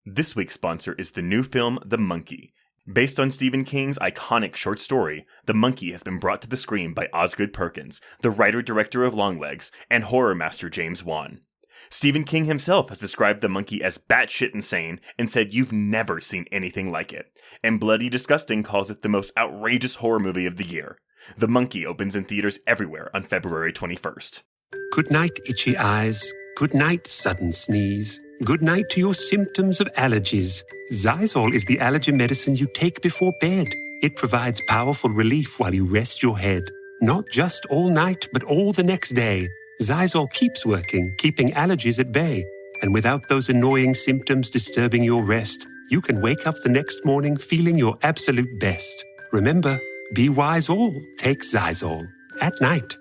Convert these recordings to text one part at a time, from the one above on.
This week's sponsor is the new film, The Monkey. Based on Stephen King's iconic short story, The Monkey has been brought to the screen by Osgood Perkins, the writer-director of Longlegs, and horror master James Wan. Stephen King himself has described The Monkey as batshit insane and said you've never seen anything like it. And Bloody Disgusting calls it the most outrageous horror movie of the year. The Monkey opens in theaters everywhere on February 21st. Good night, itchy eyes. Good night, sudden sneeze. Good night to your symptoms of allergies. Xyzal is the allergy medicine you take before bed. It provides powerful relief while you rest your head. Not just all night, but all the next day. Xyzal keeps working, keeping allergies at bay. And without those annoying symptoms disturbing your rest, you can wake up the next morning feeling your absolute best. Remember, be wise all. Take Xyzal. At night.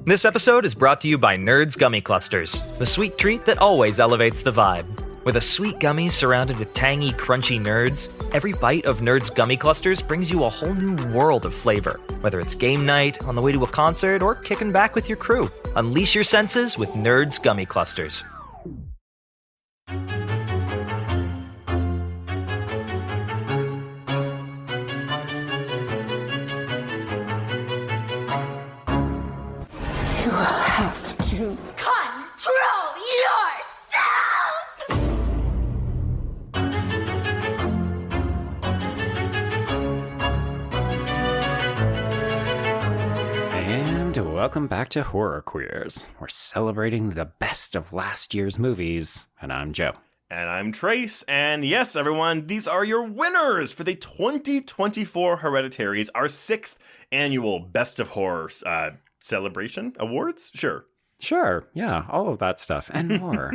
This episode is brought to you by Nerds Gummy Clusters, the sweet treat that always elevates the vibe. With a sweet gummy surrounded with tangy, crunchy nerds, every bite of Nerds Gummy Clusters brings you a whole new world of flavor. Whether it's game night, on the way to a concert, or kicking back with your crew, unleash your senses with Nerds Gummy Clusters. To control yourself! And welcome back to Horror Queers. We're celebrating the best of last year's movies, and I'm Joe. And I'm Trace, and yes, everyone, these are your winners for the 2024 Hereditaries, our 6th annual Best of Horror celebration awards? Sure, yeah, all of that stuff and more.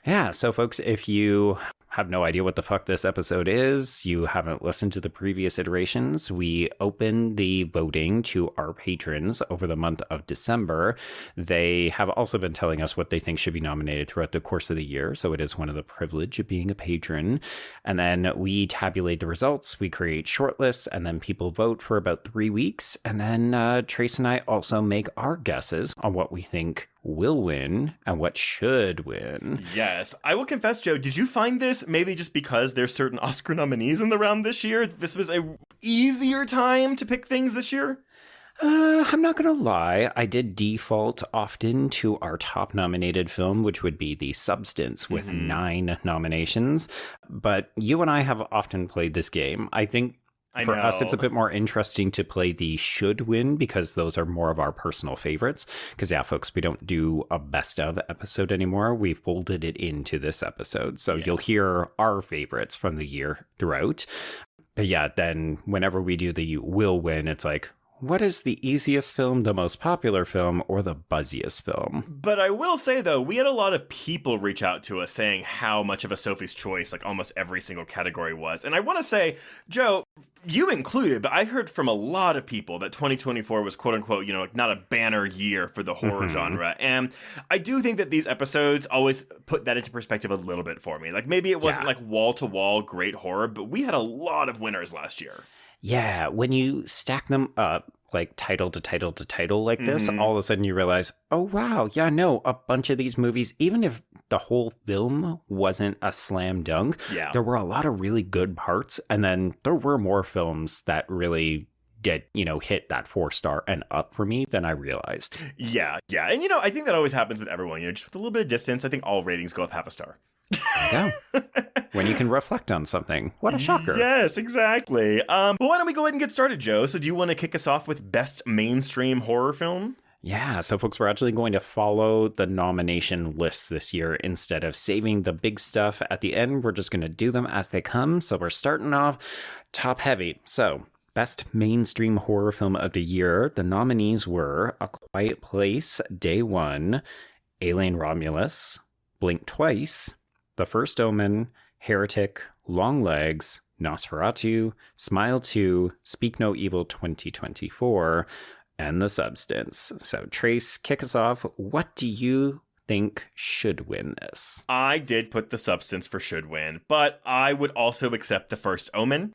Yeah, so folks, if you have no idea what the fuck this episode is, you haven't listened to the previous iterations, we opened the voting to our patrons over the month of December. They have also been telling us what they think should be nominated throughout the course of the year, so it is one of the privilege of being a patron. And then we tabulate the results, we create shortlists, and then people vote for about 3 weeks. And then Trace and I also make our guesses on what we think will win and what should win. Yes. I will confess, Joe, did you find this, maybe just because there's certain Oscar nominees in the round this year, this was a easier time to pick things this year? I'm not going to lie. I did default often to our top nominated film, which would be The Substance with 9 nominations. But you and I have often played this game. I think for us, it's a bit more interesting to play the should win because those are more of our personal favorites. Because, yeah, folks, we don't do a best of episode anymore. We've folded it into this episode. So you'll hear our favorites from the year throughout. But yeah, then whenever we do the will win, it's like, what is the easiest film, the most popular film, or the buzziest film? But I will say, though, we had a lot of people reach out to us saying how much of a Sophie's Choice, like almost every single category was. And I want to say, Joe, you included, but I heard from a lot of people that 2024 was, quote unquote, not a banner year for the horror genre. And I do think that these episodes always put that into perspective a little bit for me. Like maybe it wasn't like wall to wall great horror, but we had a lot of winners last year. Yeah, when you stack them up, like title to title to title like this, all of a sudden you realize, oh, wow, yeah, no, a bunch of these movies, even if the whole film wasn't a slam dunk, there were a lot of really good parts. And then there were more films that really did, hit that 4-star and up for me than I realized. Yeah. And, I think that always happens with everyone, just with a little bit of distance, I think all ratings go up half a star. There you go. When you can reflect on something. What a shocker. Yes, exactly. Well, why don't we go ahead and get started, Joe? So do you want to kick us off with best mainstream horror film? Yeah, so folks, we're actually going to follow the nomination lists this year instead of saving the big stuff at the end. We're just going to do them as they come. So we're starting off top heavy. So best mainstream horror film of the year. The nominees were A Quiet Place, Day One, Alien Romulus, Blink Twice, The First Omen, Heretic, Longlegs, Nosferatu, Smile 2, Speak No Evil 2024, and The Substance. So, Trace, kick us off. What do you think should win this? I did put The Substance for should win, but I would also accept The First Omen.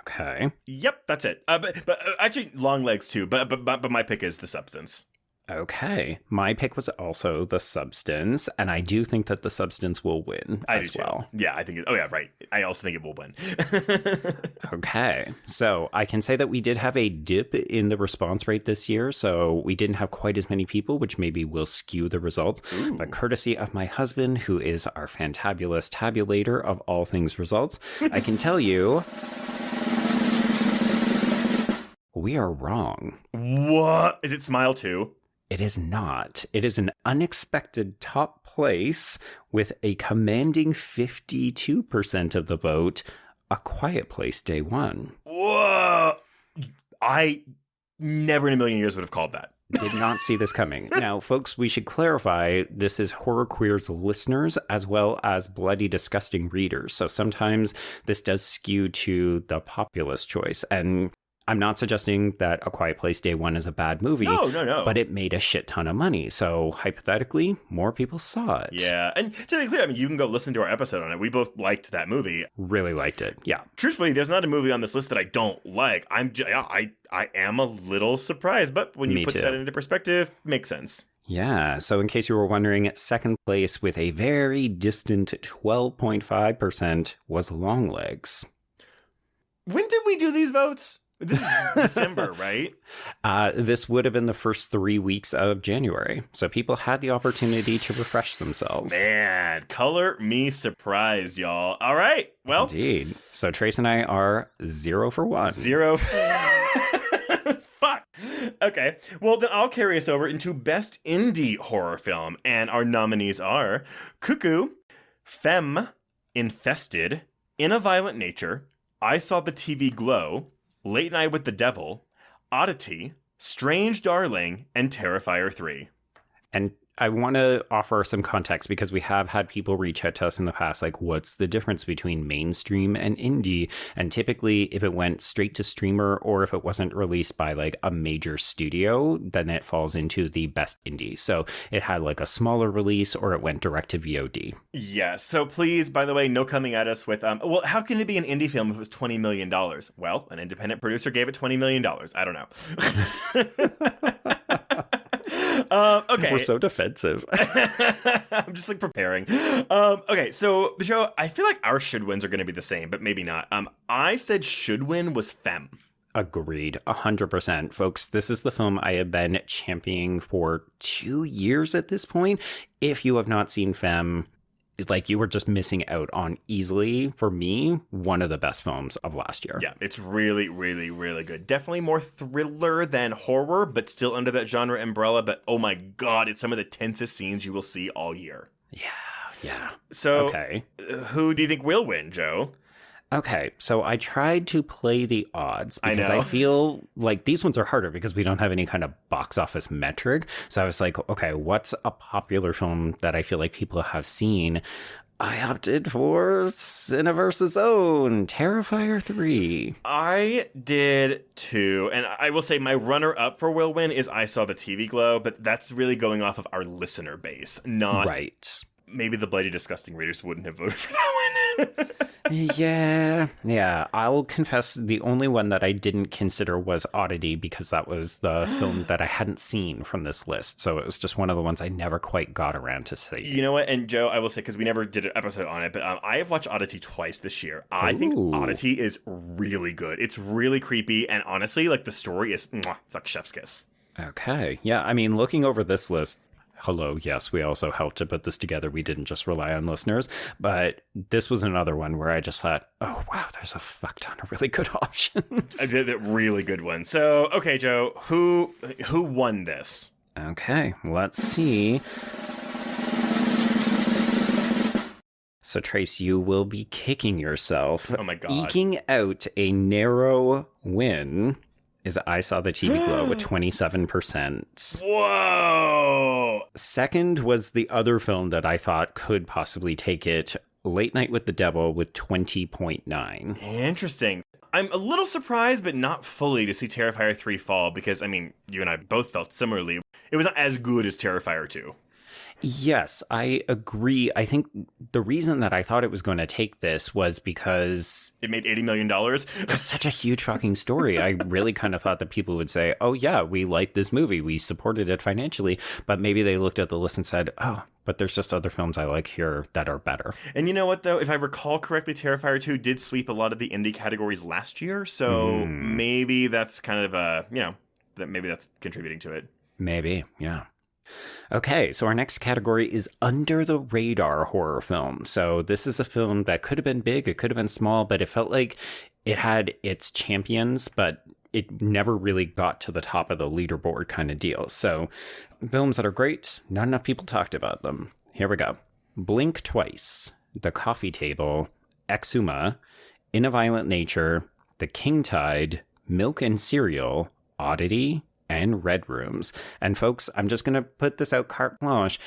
Okay. Yep, that's it. But actually, Longlegs too, but my pick is The Substance. Okay. My pick was also The Substance, and I do think that The Substance will win I as do too. well. Yeah, I think right. I also think it will win. Okay. So I can say that we did have a dip in the response rate this year, so we didn't have quite as many people, which maybe will skew the results. Ooh. But courtesy of my husband, who is our fantabulous tabulator of all things results, I can tell you we are wrong. What? Is it Smile 2? It is not. It is an unexpected top place with a commanding 52% of the vote, A Quiet Place Day One. Whoa! I never in a million years would have called that. Did not see this coming. Now, folks, we should clarify this is Horror Queer's listeners as well as Bloody Disgusting readers. So sometimes this does skew to the populist choice. And I'm not suggesting that A Quiet Place Day One is a bad movie. No. But it made a shit ton of money. So hypothetically, more people saw it. Yeah. And to be clear, I mean, you can go listen to our episode on it. We both liked that movie. Really liked it. Yeah. Truthfully, there's not a movie on this list that I don't like. I am a little surprised, but when you Me put too. that into perspective, makes sense. Yeah, so in case you were wondering, second place with a very distant 12.5% was Longlegs. When did we do these votes? This is December, right? This would have been the first 3 weeks of January, so people had the opportunity to refresh themselves. Man, color me surprised, y'all. All right, well. Indeed. So Trace and I are 0 for 1. 0. Fuck. Okay, well then I'll carry us over into Best Indie Horror Film, and our nominees are Cuckoo, Femme, Infested, In a Violent Nature, I Saw the TV Glow, Late Night with the Devil, Oddity, Strange Darling, and Terrifier 3. And I want to offer some context because we have had people reach out to us in the past, like, what's the difference between mainstream and indie? And typically, if it went straight to streamer or if it wasn't released by like a major studio, then it falls into the best indie. So it had like a smaller release or it went direct to VOD. Yeah, so please, by the way, no coming at us with, well, how can it be an indie film if it was $20 million? Well, an independent producer gave it $20 million. I don't know. Okay. We're so defensive. I'm just like preparing. Okay, so Joe, I feel like our should wins are going to be the same, but maybe not. I said should win was Femme. Agreed. 100%. Folks, this is the film I have been championing for 2 years at this point. If you have not seen Femme, like, you were just missing out on easily, for me, one of the best films of last year. Yeah, it's really, really, really good. Definitely more thriller than horror, but still under that genre umbrella. But oh my God, it's some of the tensest scenes you will see all year. Yeah. So, Okay. Who do you think will win, Joe? Okay, so I tried to play the odds I because know. I feel like these ones are harder because we don't have any kind of box office metric. So I was like, okay, what's a popular film that I feel like people have seen? I opted for Cineverse's own Terrifier 3. I did too, and I will say my runner-up for will win is I Saw the TV Glow, but that's really going off of our listener base, not Right. maybe the Bloody Disgusting readers wouldn't have voted for that one. Yeah. I'll confess the only one that I didn't consider was Oddity because that was the film that I hadn't seen from this list. So it was just one of the ones I never quite got around to see. You know what? And Joe, I will say, because we never did an episode on it, but I have watched Oddity twice this year. I think Ooh. Oddity is really good. It's really creepy, and honestly, like, the story is like chef's kiss. Okay. Yeah, I mean, looking over this list, hello, yes, we also helped to put this together. We didn't just rely on listeners, but this was another one where I just thought, oh, wow, there's a fuck ton of really good options. I did a really good one. So, okay, Joe, who won this? Okay, let's see. So, Trace, you will be kicking yourself. Oh my God. Eking out a narrow win is I Saw the TV Glow with 27%. Whoa! Second was the other film that I thought could possibly take it, Late Night with the Devil with 20.9. Interesting. I'm a little surprised, but not fully, to see Terrifier 3 fall, because, I mean, you and I both felt similarly. It was not as good as Terrifier 2. Yes, I agree. I think the reason that I thought it was going to take this was because It made $80 million. it was such a huge fucking story. I really kind of thought that people would say, oh, yeah, we like this movie. We supported it financially. But maybe they looked at the list and said, oh, but there's just other films I like here that are better. And you know what, though? If I recall correctly, Terrifier 2 did sweep a lot of the indie categories last year. So maybe that's kind of that maybe that's contributing to it. Maybe, yeah. Okay, so our next category is under the radar horror film. So this is a film that could have been big, it could have been small, but it felt like it had its champions, but it never really got to the top of the leaderboard kind of deal. So films that are great, not enough people talked about them. Here we go. Blink Twice, The Coffee Table, Exuma, In a Violent Nature, The King Tide, Milk and Cereal, Oddity, and Red Rooms. And folks, I'm just going to put this out carte blanche.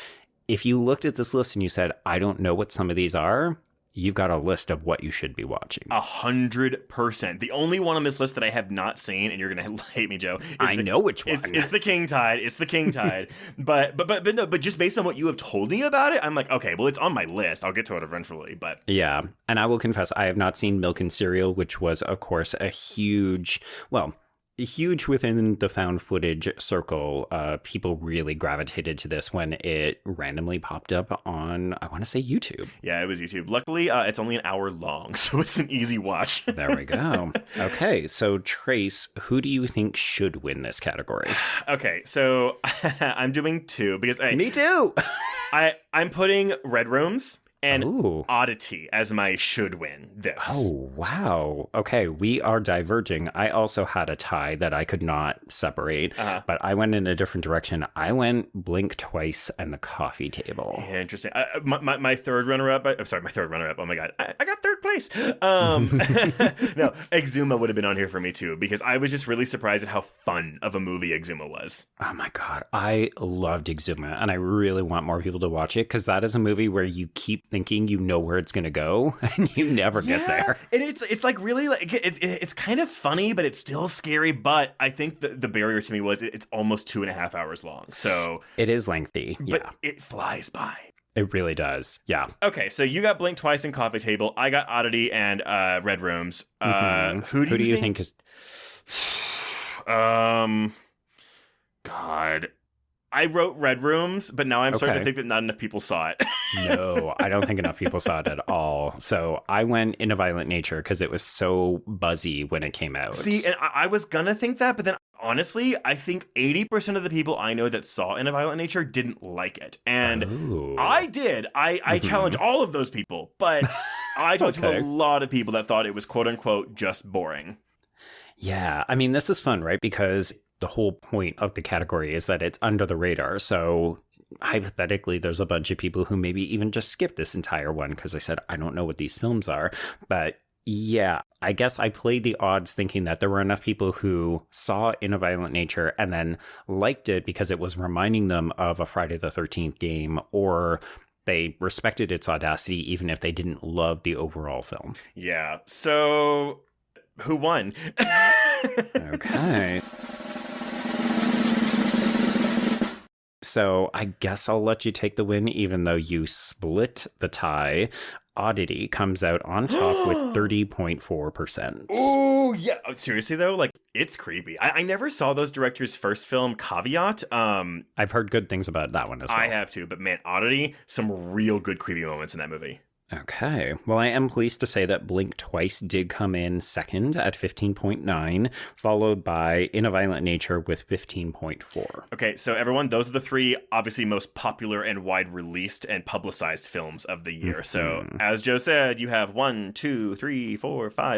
If you looked at this list and you said, I don't know what some of these are, you've got a list of what you should be watching. 100%. The only one on this list that I have not seen, and you're going to hate me, Joe. I know which one. It's The King Tide. It's The King Tide. but just based on what you have told me about it, I'm like, okay, well, it's on my list. I'll get to it eventually. But yeah, and I will confess, I have not seen Milk and Cereal, which was, of course, a huge within the found footage circle. People really gravitated to this when it randomly popped up on, I want to say, YouTube. Yeah, it was YouTube. Luckily, it's only an hour long, so it's an easy watch. There we go. Okay, so Trace, who do you think should win this category? Okay, so I'm doing two because Me too. I'm putting Red Rooms and Ooh. Oddity as my should win this. Oh, wow. Okay, we are diverging. I also had a tie that I could not separate, but I went in a different direction. I went Blink Twice and The Coffee Table. Yeah, interesting. My third runner-up, oh my God, I got third place. No, Exuma would have been on here for me too, because I was just really surprised at how fun of a movie Exuma was. Oh my God, I loved Exuma, and I really want more people to watch it, because that is a movie where you keep thinking you know where it's going to go, and you never get there. And it's like really like it's kind of funny, but it's still scary. But I think the barrier to me was it's almost 2.5 hours long. So it is lengthy, but it flies by. It really does. Yeah. Okay, so you got Blink Twice and Coffee Table. I got Oddity and Red Rooms. Who do you think is? God. I wrote Red Rooms, but now I'm starting to think that not enough people saw it. No, I don't think enough people saw it at all. So I went In a Violent Nature because it was so buzzy when it came out. See, and I was gonna think that, but then honestly, I think 80% of the people I know that saw In a Violent Nature didn't like it. And I did. I challenge all of those people, but I talked to a lot of people that thought it was quote unquote just boring. Yeah, I mean, this is fun, right? Because the whole point of the category is that it's under the radar. So hypothetically, there's a bunch of people who maybe even just skip this entire one because I said, I don't know what these films are. But yeah, I guess I played the odds thinking that there were enough people who saw In a Violent Nature and then liked it because it was reminding them of a Friday the 13th game, or they respected its audacity even if they didn't love the overall film. Yeah. So who won? Okay. So I guess I'll let you take the win, even though you split the tie. Oddity comes out on top with 30.4%. Oh, yeah. Seriously, though, like, it's creepy. I never saw those directors' first film, Caveat. I've heard good things about that one as well. I have too, but man, Oddity, some real good creepy moments in that movie. Okay. Well, I am pleased to say that Blink Twice did come in second at 15.9, followed by In a Violent Nature with 15.4. Okay, so everyone, those are the three obviously most popular and wide released and publicized films of the year. So, as Joe said, you have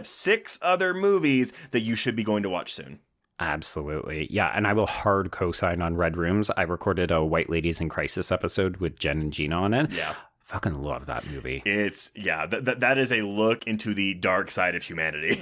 6 other movies that you should be going to watch soon. Absolutely. Yeah, and I will hard co-sign on Red Rooms. I recorded a White Ladies in Crisis episode with Jen and Gina on it. Yeah. Fucking love that movie. It's, yeah, that is a look into the dark side of humanity.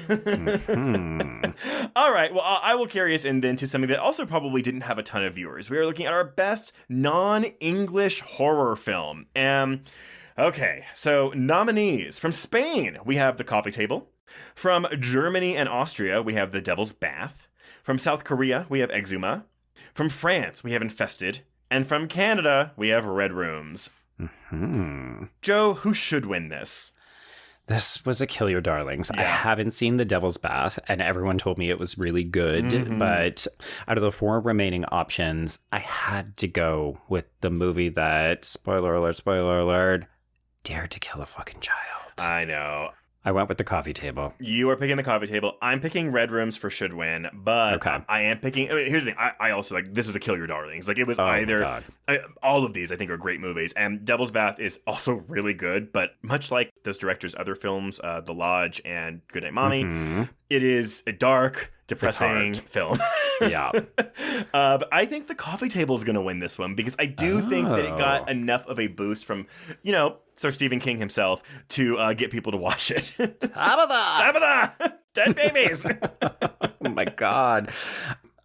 All right, well, I will carry us in then to something that also probably didn't have a ton of viewers. We are looking at our best non-English horror film. Okay, so nominees. From Spain, we have The Coffee Table. From Germany and Austria, we have The Devil's Bath. From South Korea, we have Exuma. From France, we have Infested. And from Canada, we have Red Rooms. Joe, who should win this? This was a Kill Your Darlings. Yeah. I haven't seen The Devil's Bath, and everyone told me it was really good. But out of the 4 remaining options, I had to go with the movie that, spoiler alert, dared to kill a fucking child. I know. I went with The Coffee Table. You are picking The Coffee Table. I'm picking Red Rooms for should win, but Okay. I am picking... I mean, here's the thing. I also, like, this was a Kill Your Darlings. Like, it was either... all of these, I think, are great movies. And Devil's Bath is also really good, but much like those directors' other films, The Lodge and Goodnight Mommy, it is a dark, depressing film. Yeah. But I think The Coffee Table is going to win this one because I do think that it got enough of a boost from, Sir Stephen King himself to get people to watch it. Tabitha! Dead babies! Oh my God.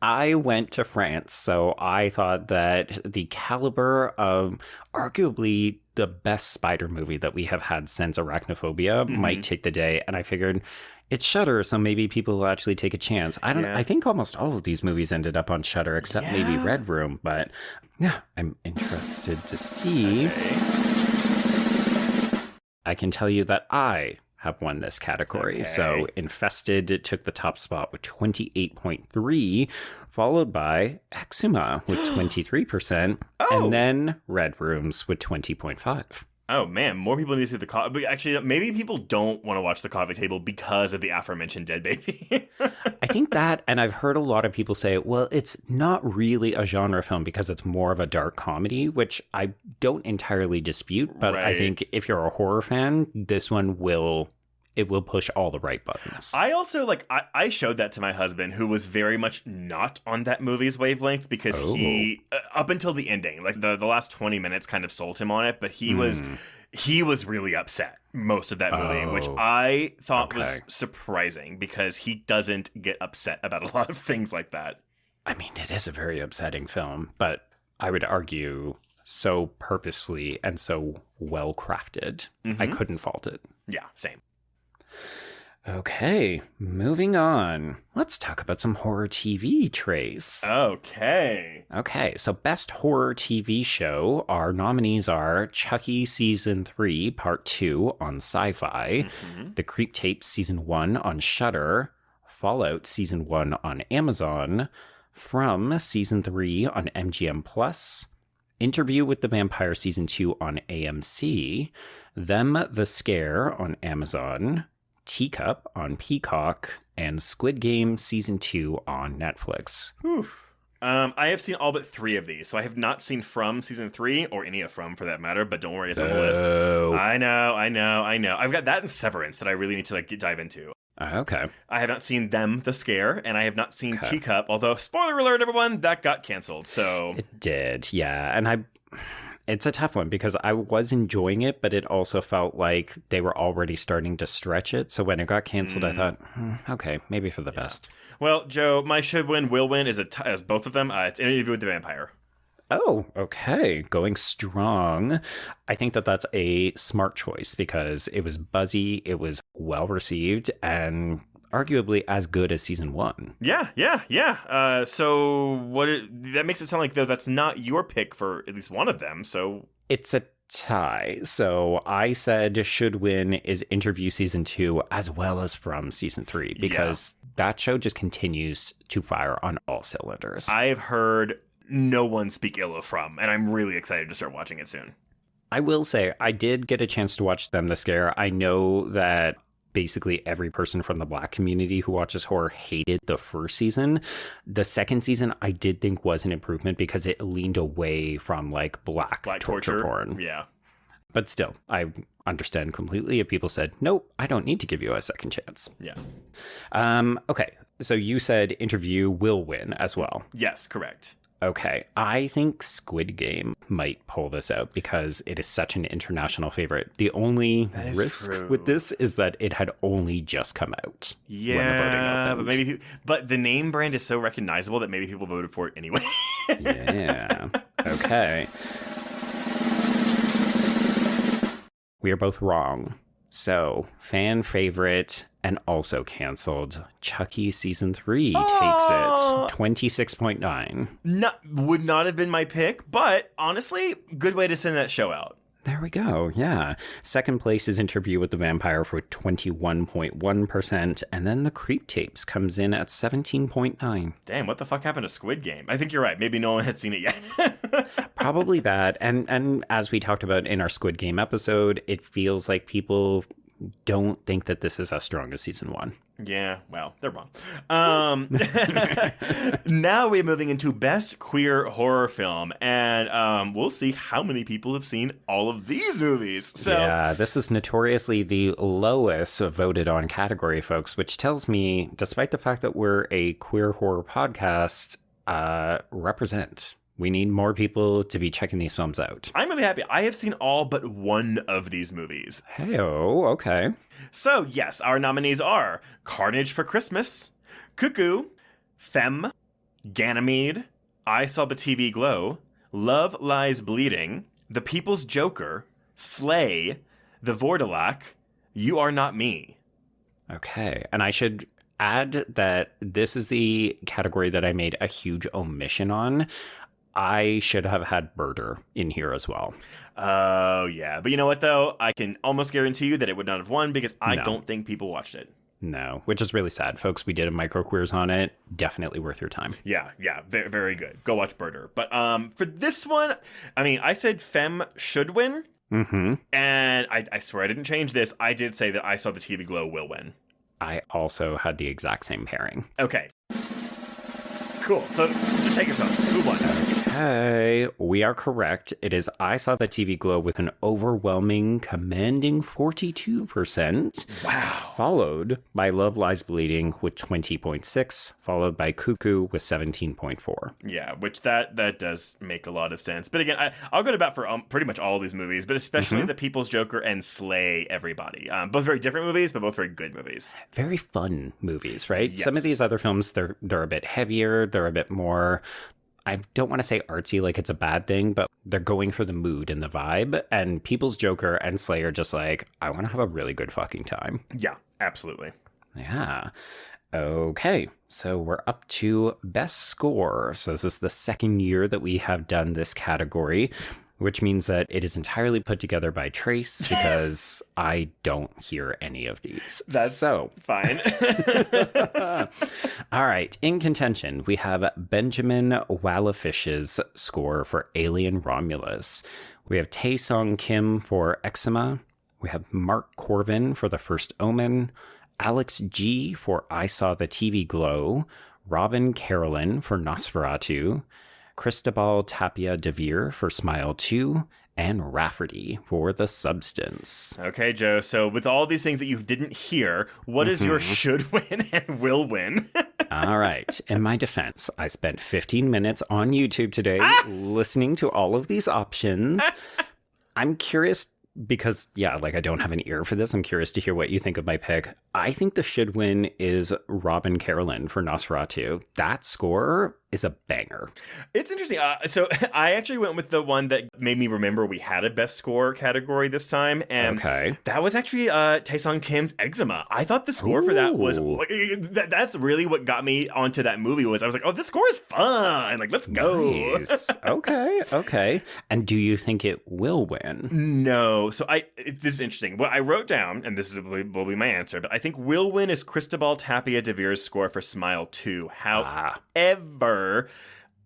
I went to France, so I thought that the caliber of arguably the best spider movie that we have had since Arachnophobia might take the day, and I figured it's Shudder, so maybe people will actually take a chance. I think almost all of these movies ended up on Shudder, except maybe Red Room, but yeah, I'm interested to see. I can tell you that I have won this category. Okay. So Infested took the top spot with 28.3, followed by Exuma with 23%, and then Red Rooms with 20.5. Oh man, more people need to see the coffee. But actually, maybe people don't want to watch The Coffee Table because of the aforementioned dead baby. I think that, and I've heard a lot of people say, well, it's not really a genre film because it's more of a dark comedy, which I don't entirely dispute. But I think if you're a horror fan, this one will push all the right buttons. I also, I showed that to my husband, who was very much not on that movie's wavelength because he, up until the ending, like the last 20 minutes kind of sold him on it, but he was really upset most of that movie, which I thought was surprising because he doesn't get upset about a lot of things like that. I mean, it is a very upsetting film, but I would argue so purposefully and so well crafted. I couldn't fault it. Yeah, same. Okay, moving on. Let's talk about some horror TV, Trace. Okay, so best horror TV show, our nominees are Chucky Season 3, Part 2 on Sci-Fi, The Creep Tapes Season 1 on Shudder, Fallout Season 1 on Amazon, From Season 3 on MGM+, Interview with the Vampire Season 2 on AMC, Them the Scare on Amazon, Teacup on Peacock, and Squid Game Season 2 on Netflix. I have seen all but 3 of these, so I have not seen From Season 3, or any of From for that matter, but don't worry, it's on the list. I know. I've got that and Severance that I really need to dive into. Okay. I have not seen Them the Scare, and I have not seen Teacup, although, spoiler alert, everyone, that got canceled, so... It did, yeah, and it's a tough one because I was enjoying it, but it also felt like they were already starting to stretch it. So when it got canceled, I thought, okay, maybe for the best. Well, Joe, my should win, will win is as both of them. It's Interview with the Vampire. Oh, okay. Going strong. I think that that's a smart choice because it was buzzy, it was well received, and arguably as good as Season 1. Yeah. So that makes it sound like, though, that's not your pick for at least one of them, so... It's a tie. So I said should win is Interview Season 2 as well as From Season 3 because that show just continues to fire on all cylinders. I've heard no one speak ill of From, and I'm really excited to start watching it soon. I will say, I did get a chance to watch Them the Scare. I know that basically every person from the Black community who watches horror hated the first season. The second season, I did think was an improvement because it leaned away from black torture porn. Yeah. But still, I understand completely if people said, nope, I don't need to give you a second chance. Yeah. Okay, so you said Interview will win as well. Yes, correct. Okay, I think Squid Game might pull this out because it is such an international favorite. The only risk with this is that it had only just come out. Yeah, when the voting opened. but the name brand is so recognizable that maybe people voted for it anyway. Yeah. Okay. We are both wrong. So, fan favorite and also canceled, Chucky Season 3 takes it. 26.9. Would not have been my pick, but honestly, good way to send that show out. There we go, yeah. Second place is Interview with the Vampire for 21.1%, and then The Creep Tapes comes in at 17.9. Damn, what the fuck happened to Squid Game? I think you're right. Maybe no one had seen it yet. Probably that. And as we talked about in our Squid Game episode, it feels like people don't think that this is as strong as season 1. Yeah, well, they're wrong. Now we're moving into Best Queer Horror Film, and we'll see how many people have seen all of these movies. So yeah, this is notoriously the lowest voted on category, folks, which tells me, despite the fact that we're a queer horror podcast, represent. We need more people to be checking these films out. I'm really happy. I have seen all but one of these movies. Hey-oh, okay. So, yes, our nominees are Carnage for Christmas, Cuckoo, Femme, Ganymede, I Saw the TV Glow, Love Lies Bleeding, The People's Joker, Slay, The Vordelak, You Are Not Me. Okay, and I should add that this is the category that I made a huge omission on. I should have had Murder in here as well. Oh, yeah. But you know what, though? I can almost guarantee you that it would not have won because I don't think people watched it. No, which is really sad, folks. We did a micro queers on it. Definitely worth your time. Yeah, very, very good. Go watch Murder. But for this one, I mean, I said Femme should win. Mm-hmm. And I swear I didn't change this. I did say that I Saw the TV Glow will win. I also had the exact same pairing. Okay. Cool. So just take us home. Who won? Okay, we are correct. It is I Saw the TV Glow with an overwhelming, commanding 42%. Wow. Followed by Love Lies Bleeding with 20.6, followed by Cuckoo with 17.4. Yeah, which that does make a lot of sense. But again, I'll go to bat for pretty much all of these movies, but especially The People's Joker and Slay Everybody. Both very different movies, but both very good movies. Very fun movies, right? Yes. Some of these other films, they're a bit heavier, they're a bit more, I don't want to say artsy like it's a bad thing, but they're going for the mood and the vibe. And People's Joker and Slay are just like, I want to have a really good fucking time. Yeah, absolutely. Yeah. Okay, so we're up to Best Score. So this is the second year that we have done this category, which means that it is entirely put together by Trace because I don't hear any of these. That's so fine. All right. In contention, we have Benjamin Wallafish's score for Alien Romulus. We have Tae Song Kim for Eczema. We have Mark Corvin for The First Omen. Alex G for I Saw the TV Glow. Robin Carolyn for Nosferatu. Cristobal Tapia Devere for Smile 2, and Rafferty for The Substance. Okay, Joe. So with all these things that you didn't hear, what is your should win and will win? All right. In my defense, I spent 15 minutes on YouTube today listening to all of these options. I'm curious because, yeah, like I don't have an ear for this. I'm curious to hear what you think of my pick. I think the should win is Robin Carolyn for Nosferatu. That score is a banger. It's interesting. So I actually went with the one that made me remember we had a best score category this time. And that was actually Tae Song Kim's Eczema. I thought the score for that was, that's really what got me onto that movie was I was like, oh, this score is fun. Like, let's go. Nice. Okay. And do you think it will win? No. So this is interesting. What I wrote down, and this will be my answer, but I think will win is Cristobal Tapia Devere's score for Smile 2. However,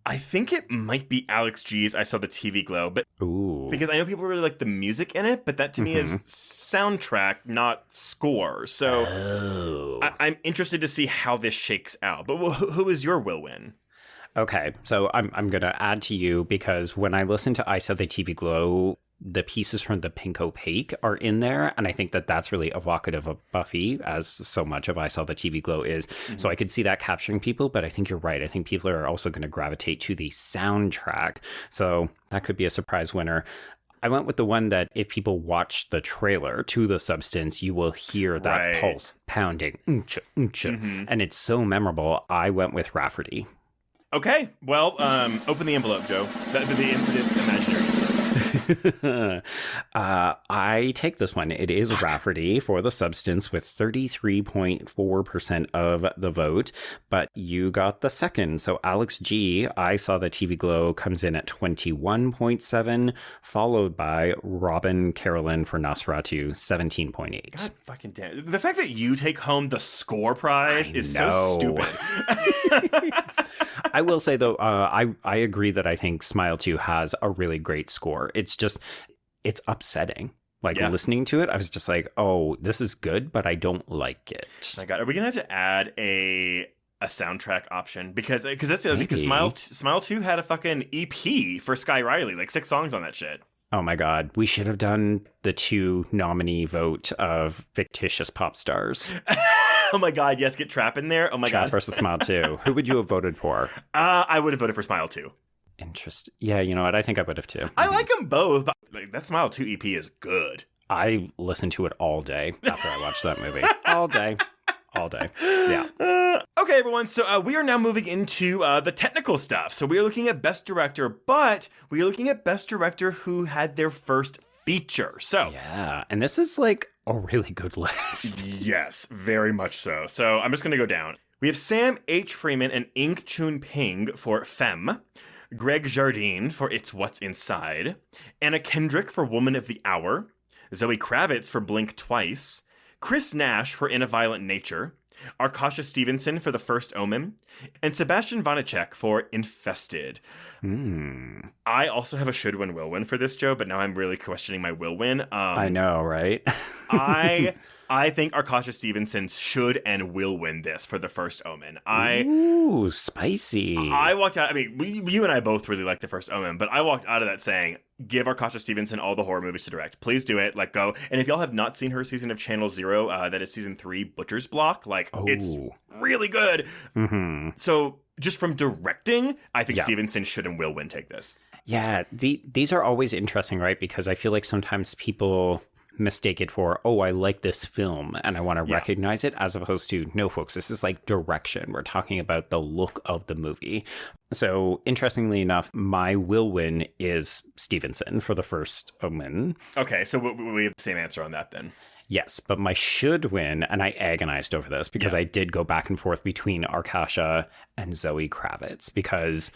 I think it might be Alex G's I Saw the TV Glow, but because I know people really like the music in it, but that to me is soundtrack, not score. So I'm interested to see how this shakes out. But who is your will win? Okay, so I'm going to add to you because when I listen to I Saw the TV Glow, the pieces from the Pink Opaque are in there, and I think that that's really evocative of Buffy, as so much of I Saw the TV Glow is. So I could see that capturing people, but I think you're right. I think people are also going to gravitate to the soundtrack, so that could be a surprise winner. I went with the one that if people watch the trailer to The Substance, you will hear that pulse pounding, and it's so memorable. I went with Rafferty. Okay, well, open the envelope, Joe. The imaginary envelope. I take this one. It is Rafferty for The Substance with 33.4% of the vote, but you got the second. So Alex G, I Saw the TV Glow, comes in at 21.7, followed by Robin Carolyn for Nosferatu, 17.8. God fucking damn. The fact that you take home the score prize is so stupid. I will say, though, I agree that I think Smile 2 has a really great score. It's upsetting. Like, listening to it, I was just like, oh, this is good, but I don't like it. My God, are we going to have to add a soundtrack option? Because that's the other thing, because Smile 2 had a fucking EP for Sky Riley, like 6 songs on that shit. Oh my God, we should have done the 2 nominee vote of fictitious pop stars. Oh my God, yes, get Trap in there. Oh my Trap God. versus Smile 2. Who would you have voted for? I would have voted for Smile 2. Interesting. Yeah, you know what? I think I would have too. I like them both, but like, that Smile 2 EP is good. I listened to it all day after I watched that movie. All day. Yeah. Okay, everyone. So we are now moving into the technical stuff. So we are looking at Best Director, but we are looking at Best Director who had their first feature. So yeah, and this is like a really good list. Yes, very much so. So I'm just going to go down. We have Sam H. Freeman and Ing Chun Ping for Femme, Greg Jardine for It's What's Inside, Anna Kendrick for Woman of the Hour, Zoe Kravitz for Blink Twice, Chris Nash for In a Violent Nature, Arkasha Stevenson for The First Omen, and Sebastian Vanacek for Infested. I also have a should win, will win for this, Joe, but now I'm really questioning my will win. I know, right? I think Arkasha Stevenson should and will win this for The First Omen. Ooh, spicy. I walked out. I mean, you and I both really like The First Omen, but I walked out of that saying, give Arkasha Stevenson all the horror movies to direct. Please do it. Let go. And if y'all have not seen her season of Channel Zero, that is season 3, Butcher's Block. It's really good. Mm-hmm. So just from directing, I think Stevenson should and will win take this. Yeah, these are always interesting, right? Because I feel like sometimes people mistake it for, oh, I like this film and I want to recognize it, as opposed to, no, folks, this is like direction. We're talking about the look of the movie. So interestingly enough, my will win is Stevenson for The First Omen. Okay, so we have the same answer on that then. Yes, but my should win, and I agonized over this because I did go back and forth between Arkasha and Zoe Kravitz, because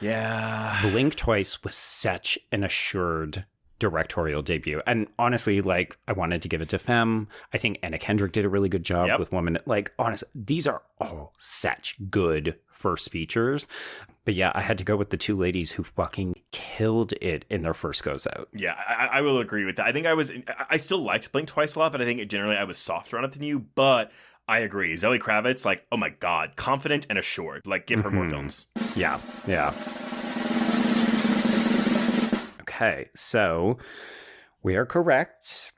Blink Twice was such an assured directorial debut. And honestly, like, I wanted to give it to Femme. I think Anna Kendrick did a really good job with Woman. Like, honestly, these are all such good first features. But yeah, I had to go with the 2 ladies who fucking killed it in their first goes out. Yeah, I will agree with that. I think I still liked Blink Twice a lot, but I think generally I was softer on it than you. But I agree. Zoe Kravitz, like, oh my God, confident and assured. Like, give her more films. Yeah. Okay, so we are correct.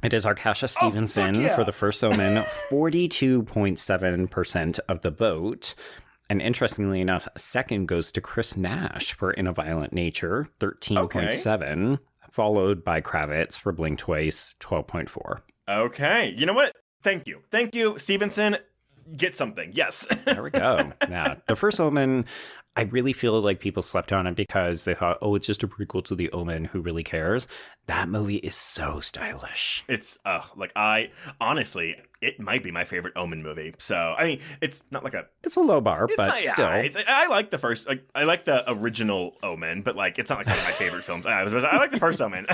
It is Arkasha Stevenson for The First Omen, 42.7% of the vote. And interestingly enough, second goes to Chris Nash for In a Violent Nature, 13.7, followed by Kravitz for Blink Twice, 12.4. Okay. You know what? Thank you. Stevenson, get something. Yes. There we go. Now, The First Omen, I really feel like people slept on it because they thought, oh, it's just a prequel to The Omen. Who really cares? That movie is so stylish. It's, honestly, it might be my favorite Omen movie. So, I mean, it's not like it's a low bar, but still. I like the first, I like the original Omen, but like, it's not like one of my favorite films. I like the first Omen.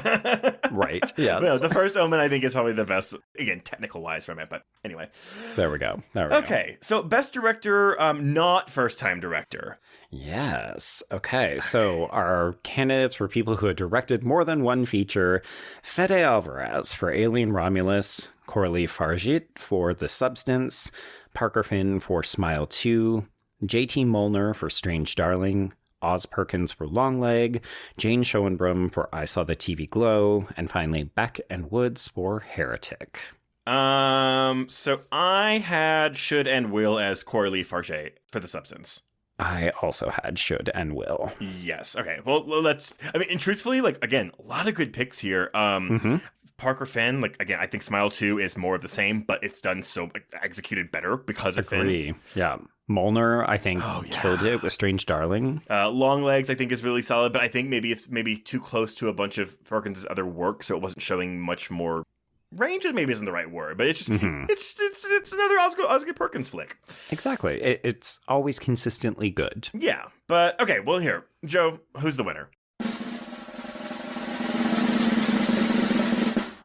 Right. Yes. No, the first Omen, I think, is probably the best, again, technical wise from it. But anyway. There we go. Okay. So, best director, not first time director. Yes. Okay. So our candidates were people who had directed more than one feature. Fede Alvarez for Alien Romulus, Coralie Fargit for The Substance, Parker Finn for Smile 2, J.T. Molnar for Strange Darling, Oz Perkins for Longleg, Jane Schoenbrum for I Saw the TV Glow, and finally Beck and Woods for Heretic. So I had should and will as Coralie Fargit for The Substance. I also had should and will. Yes. Okay. Well, and truthfully, like, again, a lot of good picks here. Parker Finn, like, again, I think Smile 2 is more of the same, but it's done so executed better because of Finn. Yeah. Molnar, I think, killed it with Strange Darling. Longlegs, I think, is really solid, but I think maybe it's too close to a bunch of Perkins' other work, so it wasn't showing much more range. Maybe isn't the right word, but it's just it's another Osgood Perkins flick. Exactly. It's always consistently good. Yeah, but okay. Well, here, Joe, who's the winner?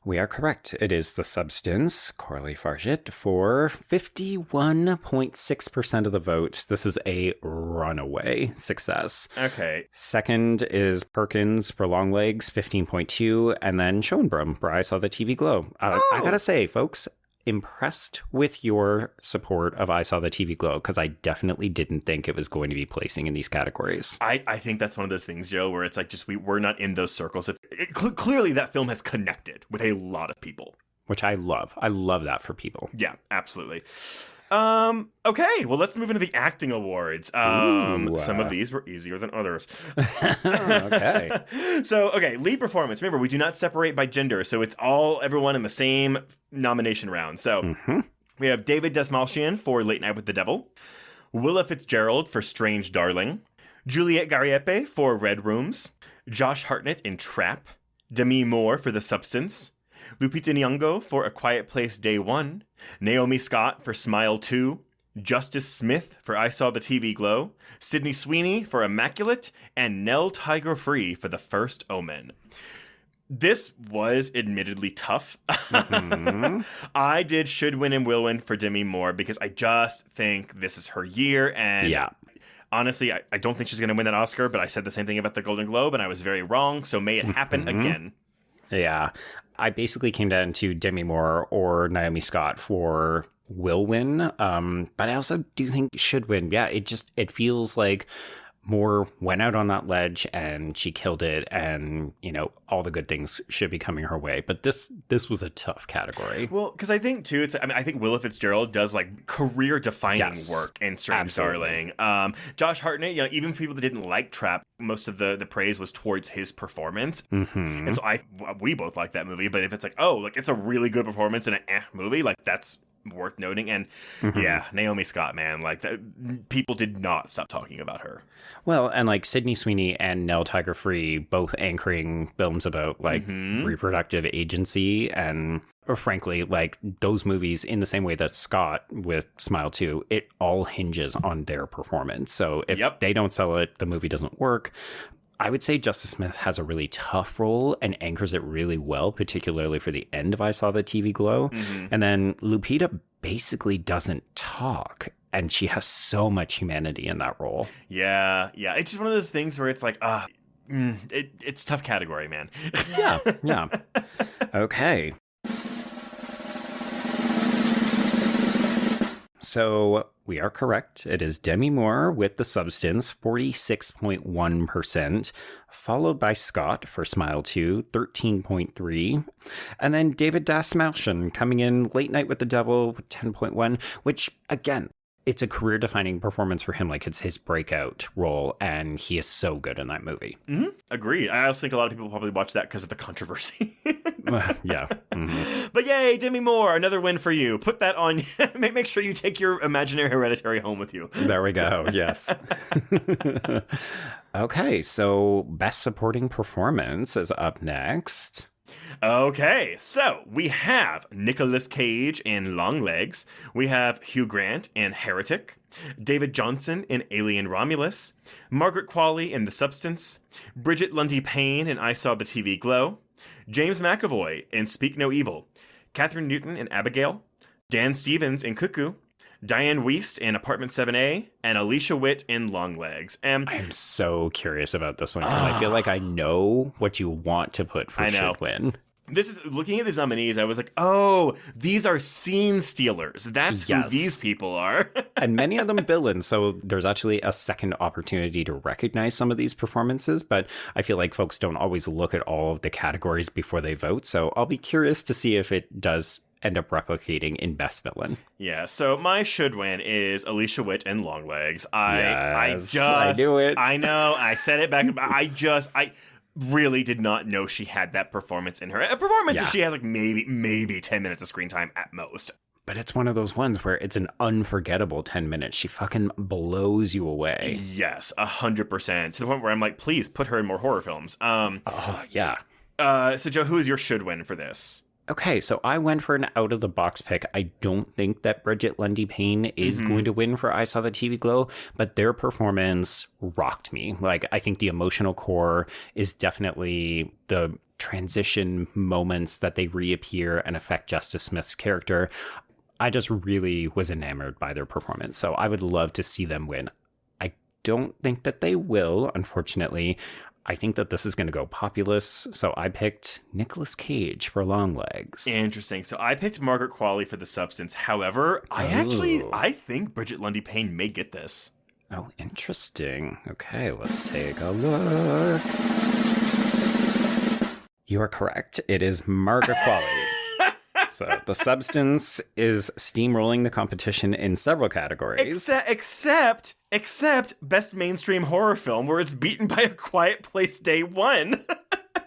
We are correct. It is The Substance, Coralie Fargit, for 51.6% of the vote. This is a runaway success. Okay. Second is Perkins for Longlegs, 15.2, and then Schoenbrum for I Saw the TV Glow. I gotta say, folks, impressed with your support of I Saw the TV Glow, because I definitely didn't think it was going to be placing in these categories. I think that's one of those things, Joe, where it's like just we're not in those circles. Clearly, that film has connected with a lot of people. Which I love. I love that for people. Yeah, absolutely. Okay, well, let's move into the acting awards. Some of these were easier than others. Okay. So, lead performance. Remember, we do not separate by gender, so it's everyone in the same nomination round. So, we have David Dastmalchian for Late Night with the Devil, Willa Fitzgerald for Strange Darling, Juliette Gariepe for Red Rooms, Josh Hartnett in Trap, Demi Moore for The Substance, Lupita Nyong'o for A Quiet Place Day One, Naomi Scott for Smile 2, Justice Smith for I Saw the TV Glow, Sydney Sweeney for Immaculate, and Nell Tiger Free for The First Omen. This was admittedly tough. I did should win and will win for Demi Moore because I just think this is her year. And honestly, I don't think she's going to win that Oscar, but I said the same thing about the Golden Globe and I was very wrong. So may it happen again. Yeah. I basically came down to Demi Moore or Naomi Scott for will win. But I also do think should win. Yeah, it feels like Moore went out on that ledge and she killed it, and all the good things should be coming her way. But this was a tough category. Well, because I think too, I think Willa Fitzgerald does like career defining work in Strange Darling. Josh Hartnett, even for people that didn't like Trap, most of the praise was towards his performance. And so we both like that movie. But if it's like, it's a really good performance in an movie, like that's worth noting. And Naomi Scott, man, like people did not stop talking about her. Well, and like Sydney Sweeney and Nell Tiger Free both anchoring films about like reproductive agency, and frankly, like those movies in the same way that Scott with Smile 2, it all hinges on their performance. So if they don't sell it, the movie doesn't work. I would say Justice Smith has a really tough role and anchors it really well, particularly for the end of I Saw the TV Glow. And then Lupita basically doesn't talk, and she has so much humanity in that role. Yeah. It's just one of those things where it's like, it's a tough category, man. Yeah. Okay. So we are correct. It is Demi Moore with The Substance, 46.1%, followed by Scott for Smile 2, 13.3%, and then David Dastmalchian coming in Late Night with the Devil with 10.1%, which, again, it's a career-defining performance for him. Like, it's his breakout role, and he is so good in that movie. Agreed. I also think a lot of people probably watch that because of the controversy. But yay, Demi Moore, another win for you. Put that on. Make sure you take your imaginary Hereditary home with you. There we go. Yes. Okay, so Best Supporting Performance is up next. Okay, so we have Nicolas Cage in Longlegs, we have Hugh Grant in Heretic, David Johnson in Alien Romulus, Margaret Qualley in The Substance, Bridget Lundy-Paine in I Saw the TV Glow, James McAvoy in Speak No Evil, Catherine Newton in Abigail, Dan Stevens in Cuckoo, Diane Wiest in Apartment 7A, and Alicia Witt in Longlegs. And I'm so curious about this one because I feel like I know what you want to put for should win. This is looking at these nominees. I was like, these are scene stealers. That's who these people are. And many of them villains. So there's actually a second opportunity to recognize some of these performances. But I feel like folks don't always look at all of the categories before they vote. So I'll be curious to see if it does end up replicating in Best Villain. Yeah, so my should win is Alicia Witt in Longlegs. I knew it. I know. I said it back. I really did not know she had that performance in her. A performance that she has like maybe 10 minutes of screen time at most. But it's one of those ones where it's an unforgettable 10 minutes. She fucking blows you away. Yes, 100%. To the point where I'm like, please put her in more horror films. Oh, yeah. So, Joe, who is your should win for this? Okay, so I went for an out-of-the-box pick. I don't think that Bridget Lundy-Paine is going to win for I Saw the TV Glow, but their performance rocked me. Like, I think the emotional core is definitely the transition moments that they reappear and affect Justice Smith's character. I just really was enamored by their performance, so I would love to see them win. I don't think that they will, unfortunately. I think that this is going to go populous, so I picked Nicolas Cage for Longlegs. Interesting. So I picked Margaret Qualley for The Substance. However, I think Bridget Lundy-Paine may get this. Oh, interesting. Okay, let's take a look. You are correct. It is Margaret Qualley. So The Substance is steamrolling the competition in several categories. Except best mainstream horror film, where it's beaten by A Quiet Place Day One.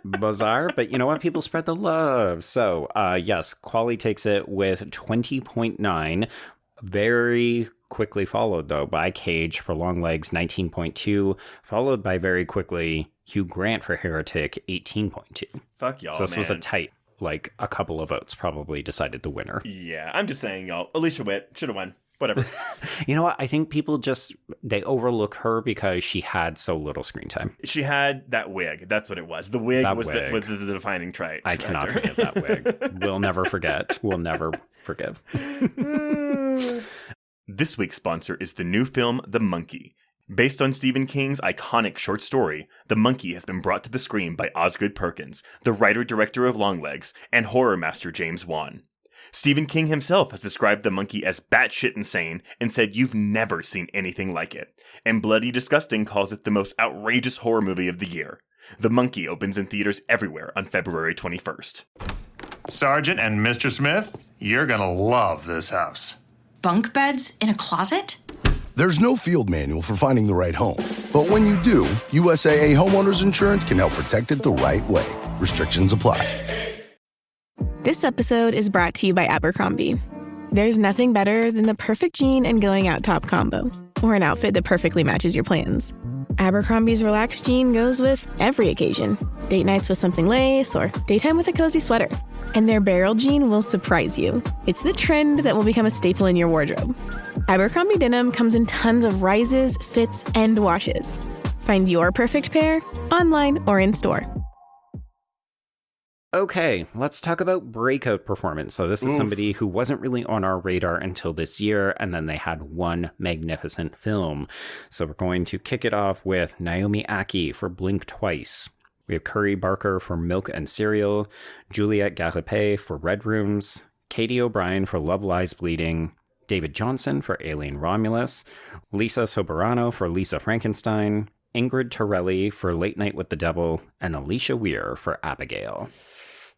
Bizarre, but you know what? People spread the love. So, yes, Qualley takes it with 20.9. Very quickly followed, though, by Cage for Longlegs, 19.2. Followed by very quickly Hugh Grant for Heretic, 18.2. Fuck y'all, So this man. was a tight, like, a couple of votes probably decided the winner. Yeah, I'm just saying, y'all. Alicia Witt should have won. Whatever. You know what? I think people they overlook her because she had so little screen time. She had that wig. That's what it was. The wig was the defining trait. I cannot forget that wig. We'll never forget. We'll never forgive. This week's sponsor is the new film, The Monkey. Based on Stephen King's iconic short story, The Monkey has been brought to the screen by Osgood Perkins, the writer-director of Longlegs, and horror master James Wan. Stephen King himself has described The Monkey as batshit insane and said you've never seen anything like it. And Bloody Disgusting calls it the most outrageous horror movie of the year. The Monkey opens in theaters everywhere on February 21st. Sergeant and Mr. Smith, you're gonna love this house. Bunk beds in a closet? There's no field manual for finding the right home. But when you do, USAA Homeowners Insurance can help protect it the right way. Restrictions apply. This episode is brought to you by Abercrombie. There's nothing better than the perfect jean and going out top combo, or an outfit that perfectly matches your plans. Abercrombie's relaxed jean goes with every occasion. Date nights with something lace, or daytime with a cozy sweater. And their barrel jean will surprise you. It's the trend that will become a staple in your wardrobe. Abercrombie denim comes in tons of rises, fits, and washes. Find your perfect pair online or in store. Okay, let's talk about breakout performance. So this is somebody who wasn't really on our radar until this year, and then they had one magnificent film. So we're going to kick it off with Naomi Ackie for Blink Twice. We have Curry Barker for Milk and Cereal, Juliette Garipé for Red Rooms, Katie O'Brien for Love Lies Bleeding, David Johnson for Alien Romulus, Lisa Soberano for Lisa Frankenstein, Ingrid Torelli for Late Night with the Devil, and Alicia Weir for Abigail.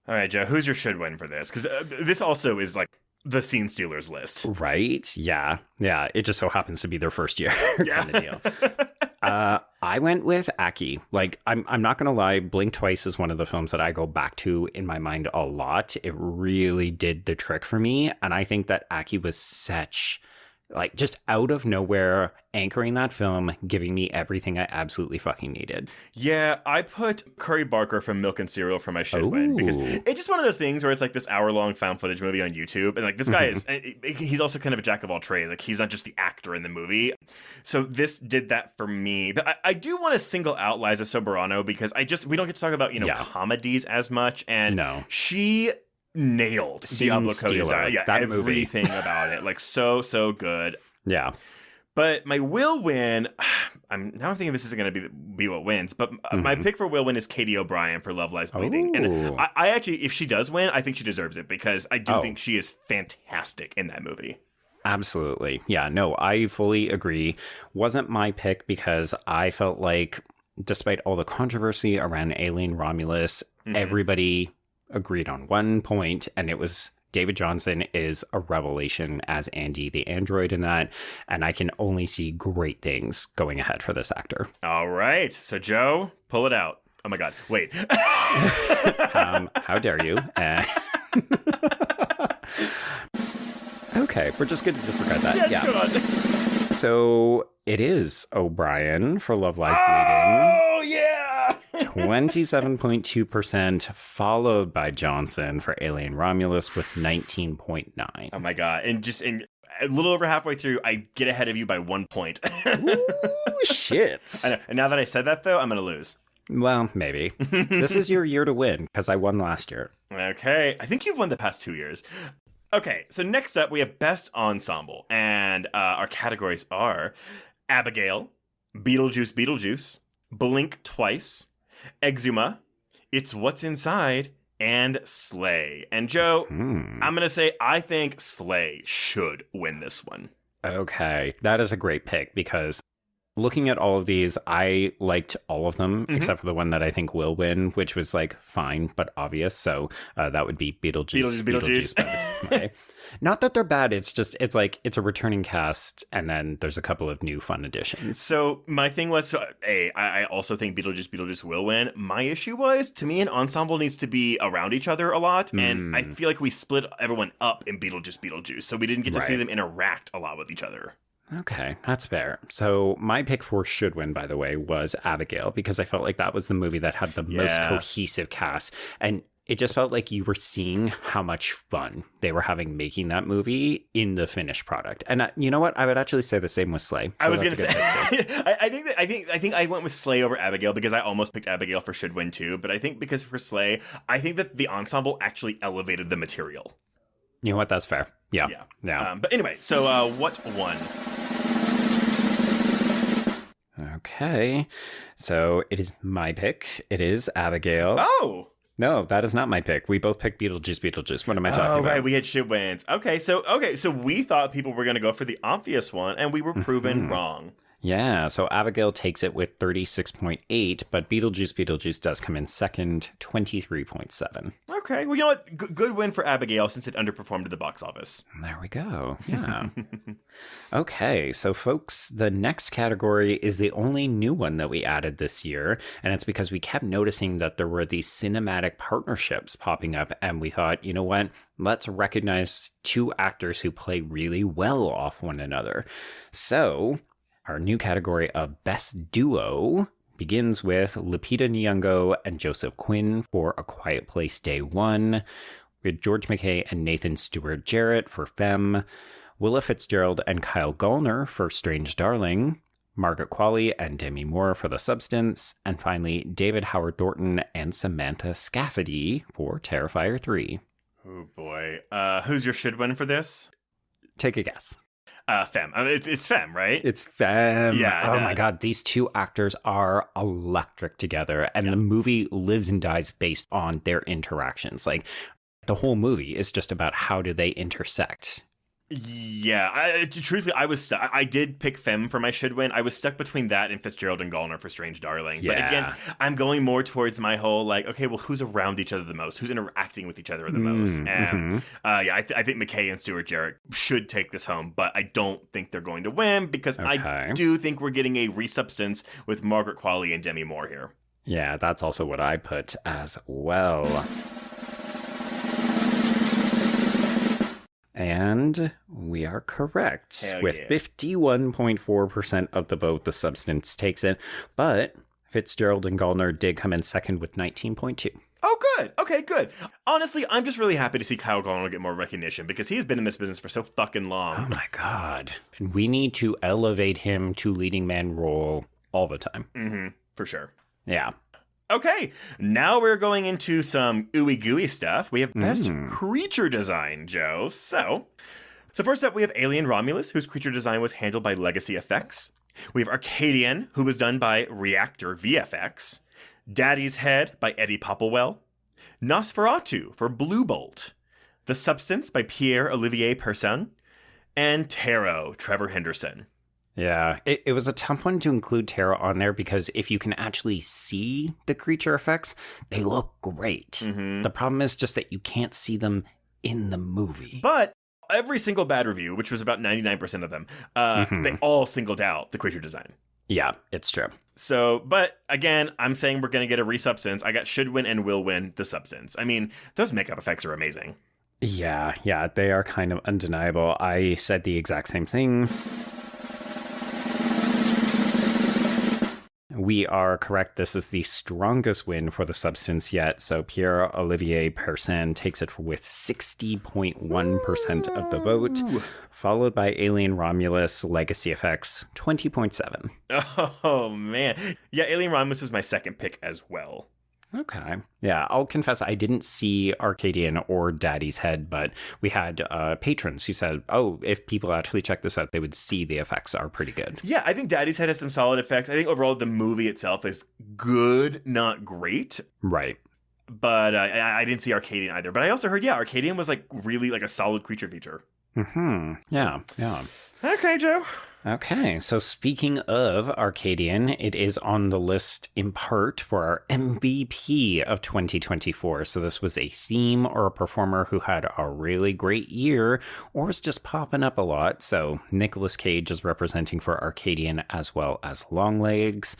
All right, Joe, who's your should win for this? Because this also is like the Scene Stealers list. Right? Yeah. Yeah. It just so happens to be their first year kind of deal. I went with Ackie. Like, I'm not going to lie. Blink Twice is one of the films that I go back to in my mind a lot. It really did the trick for me. And I think that Ackie was such, like, just out of nowhere, anchoring that film, giving me everything I absolutely fucking needed. Yeah, I put Curry Barker from Milk and Cereal for my should win, because it's just one of those things where it's like this hour-long found footage movie on YouTube, and like this guy is, he's also kind of a jack of all trades. Like, he's not just the actor in the movie. So this did that for me. But I do want to single out Liza Soberano, because we don't get to talk about, comedies as much, and she nailed Diablo Cody's everything about it. Like, so good. Yeah. But my will win, I'm thinking this isn't going to be what wins, but my pick for will win is Katie O'Brien for Love Lies Bleeding. And I actually, if she does win, I think she deserves it, because I do think she is fantastic in that movie. Absolutely. Yeah, no, I fully agree. Wasn't my pick because I felt like, despite all the controversy around Alien Romulus, everybody agreed on one point, and it was David Johnson is a revelation as Andy the android in that, and I can only see great things going ahead for this actor. All right, so Joe, pull it out. Oh my God, wait. How dare you? Okay, we're just going to disregard that. Yeah, go on. So it is O'Brien for Love Lies Oh, yeah! Bleeding. 27.2%, followed by Johnson for Alien Romulus with 19.9. Oh my god. And a little over halfway through, I get ahead of you by 1 point. Ooh, shit. I know. And now that I said that, though, I'm going to lose. Well, maybe. This is your year to win, because I won last year. Okay. I think you've won the past 2 years. Okay, so next up, we have Best Ensemble. And our categories are Abigail, Beetlejuice, Blink Twice, Exuma, It's What's Inside, and Slay. And Joe, I'm going to say I think Slay should win this one. Okay, that is a great pick because looking at all of these, I liked all of them except for the one that I think will win, which was like fine but obvious. So that would be Beetlejuice. Okay. Not that they're bad. It's just it's a returning cast, and then there's a couple of new fun additions. So my thing was, I also think Beetlejuice will win. My issue was, to me, an ensemble needs to be around each other a lot, and I feel like we split everyone up in Beetlejuice, so we didn't get to see them interact a lot with each other. Okay, that's fair. So my pick for should win, by the way, was Abigail, because I felt like that was the movie that had the most cohesive cast. And it just felt like you were seeing how much fun they were having making that movie in the finished product. And you know what? I would actually say the same with Slay. So I was going to say, I think I went with Slay over Abigail because I almost picked Abigail for should win too. But I think because for Slay, I think that the ensemble actually elevated the material. You know what? That's fair. Yeah. But anyway, so what won? Okay. So it is my pick. It is Abigail. Oh! No, that is not my pick. We both picked Beetlejuice. What am I talking about? Oh, right. We had should wins. Okay, so we thought people were going to go for the obvious one, and we were proven wrong. Yeah, so Abigail takes it with 36.8, but Beetlejuice does come in second, 23.7. Okay, well, you know what? Good win for Abigail since it underperformed at the box office. There we go. Yeah. Okay, so folks, the next category is the only new one that we added this year, and it's because we kept noticing that there were these cinematic partnerships popping up, and we thought, you know what? Let's recognize two actors who play really well off one another. So our new category of Best Duo begins with Lupita Nyong'o and Joseph Quinn for A Quiet Place Day One, with George McKay and Nathan Stewart Jarrett for Femme, Willa Fitzgerald and Kyle Gallner for Strange Darling, Margaret Qualley and Demi Moore for The Substance, and finally David Howard Thornton and Samantha Scafidi for Terrifier 3. Oh boy. Who's your should win for this? Take a guess. Femme. It's Femme, right? It's Femme. Yeah. Oh my God. These two actors are electric together. And the movie lives and dies based on their interactions. Like, the whole movie is just about how do they intersect. Yeah, truthfully, I was stuck. I did pick Femme for my should win. I was stuck between that and Fitzgerald and Gallner for Strange Darling. Yeah. But again, I'm going more towards my whole, like, okay, well, who's around each other the most? Who's interacting with each other the most? And I think McKay and Stewart Jarrett should take this home, but I don't think they're going to win because I do think we're getting a resubstance with Margaret Qualley and Demi Moore here. Yeah, that's also what I put as well. And we are correct. Hell with yeah. 51.4% of the vote, The Substance takes it. But Fitzgerald and Gallner did come in second with 19.2. Oh, good. Okay, good. Honestly, I'm just really happy to see Kyle Gallner get more recognition because he's been in this business for so fucking long. Oh my God. And we need to elevate him to leading man role all the time. Mm-hmm. For sure. Yeah. Okay, now we're going into some ooey gooey stuff. We have Best Creature Design, Joe. So first up, we have Alien Romulus, whose creature design was handled by Legacy Effects. We have Arcadian, who was done by Reactor VFX. Daddy's Head by Eddie Popplewell. Nosferatu for Blue Bolt. The Substance by Pierre-Olivier Persson. And Tarot, Trevor Henderson. Yeah, it was a tough one to include Tarot on there because if you can actually see the creature effects, they look great. The problem is just that you can't see them in the movie. But every single bad review, which was about 99% of them, they all singled out the creature design. Yeah, it's true. So, but again, I'm saying we're going to get a resubstance. I got should win and will win The Substance. I mean, those makeup effects are amazing. Yeah, they are kind of undeniable. I said the exact same thing. We are correct. This is the strongest win for The Substance yet. So Pierre-Olivier Persin takes it with 60.1% of the vote, followed by Alien Romulus Legacy Effects, 20.7. Oh, man. Yeah, Alien Romulus was my second pick as well. Okay. Yeah, I'll confess I didn't see Arcadian or Daddy's Head, but we had patrons who said, oh, if people actually check this out, they would see the effects are pretty good. Yeah, I think Daddy's Head has some solid effects. I think overall the movie itself is good, not great. Right. But I didn't see Arcadian either. But I also heard, Arcadian was like really like a solid creature feature. Mm-hmm. Yeah. Okay, Joe. Okay, so speaking of Arcadian, it is on the list in part for our MVP of 2024. So this was a theme or a performer who had a really great year or is just popping up a lot. So Nicolas Cage is representing for Arcadian as well as Longlegs.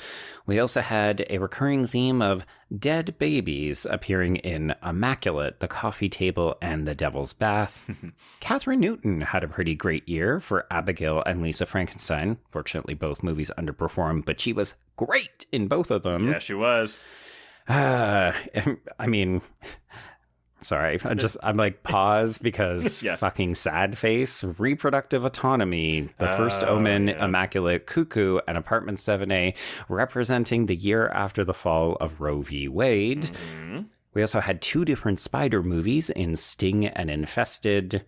We also had a recurring theme of dead babies appearing in Immaculate, The Coffee Table, and The Devil's Bath. Catherine Newton had a pretty great year for Abigail and Lisa Frankenstein. Fortunately, both movies underperformed, but she was great in both of them. Yeah, she was. I mean... Sorry, I'm like, pause because fucking sad face. Reproductive Autonomy, The First Omen, Immaculate, Cuckoo, and Apartment 7A representing the year after the fall of Roe v. Wade. Mm-hmm. We also had two different spider movies in Sting and Infested.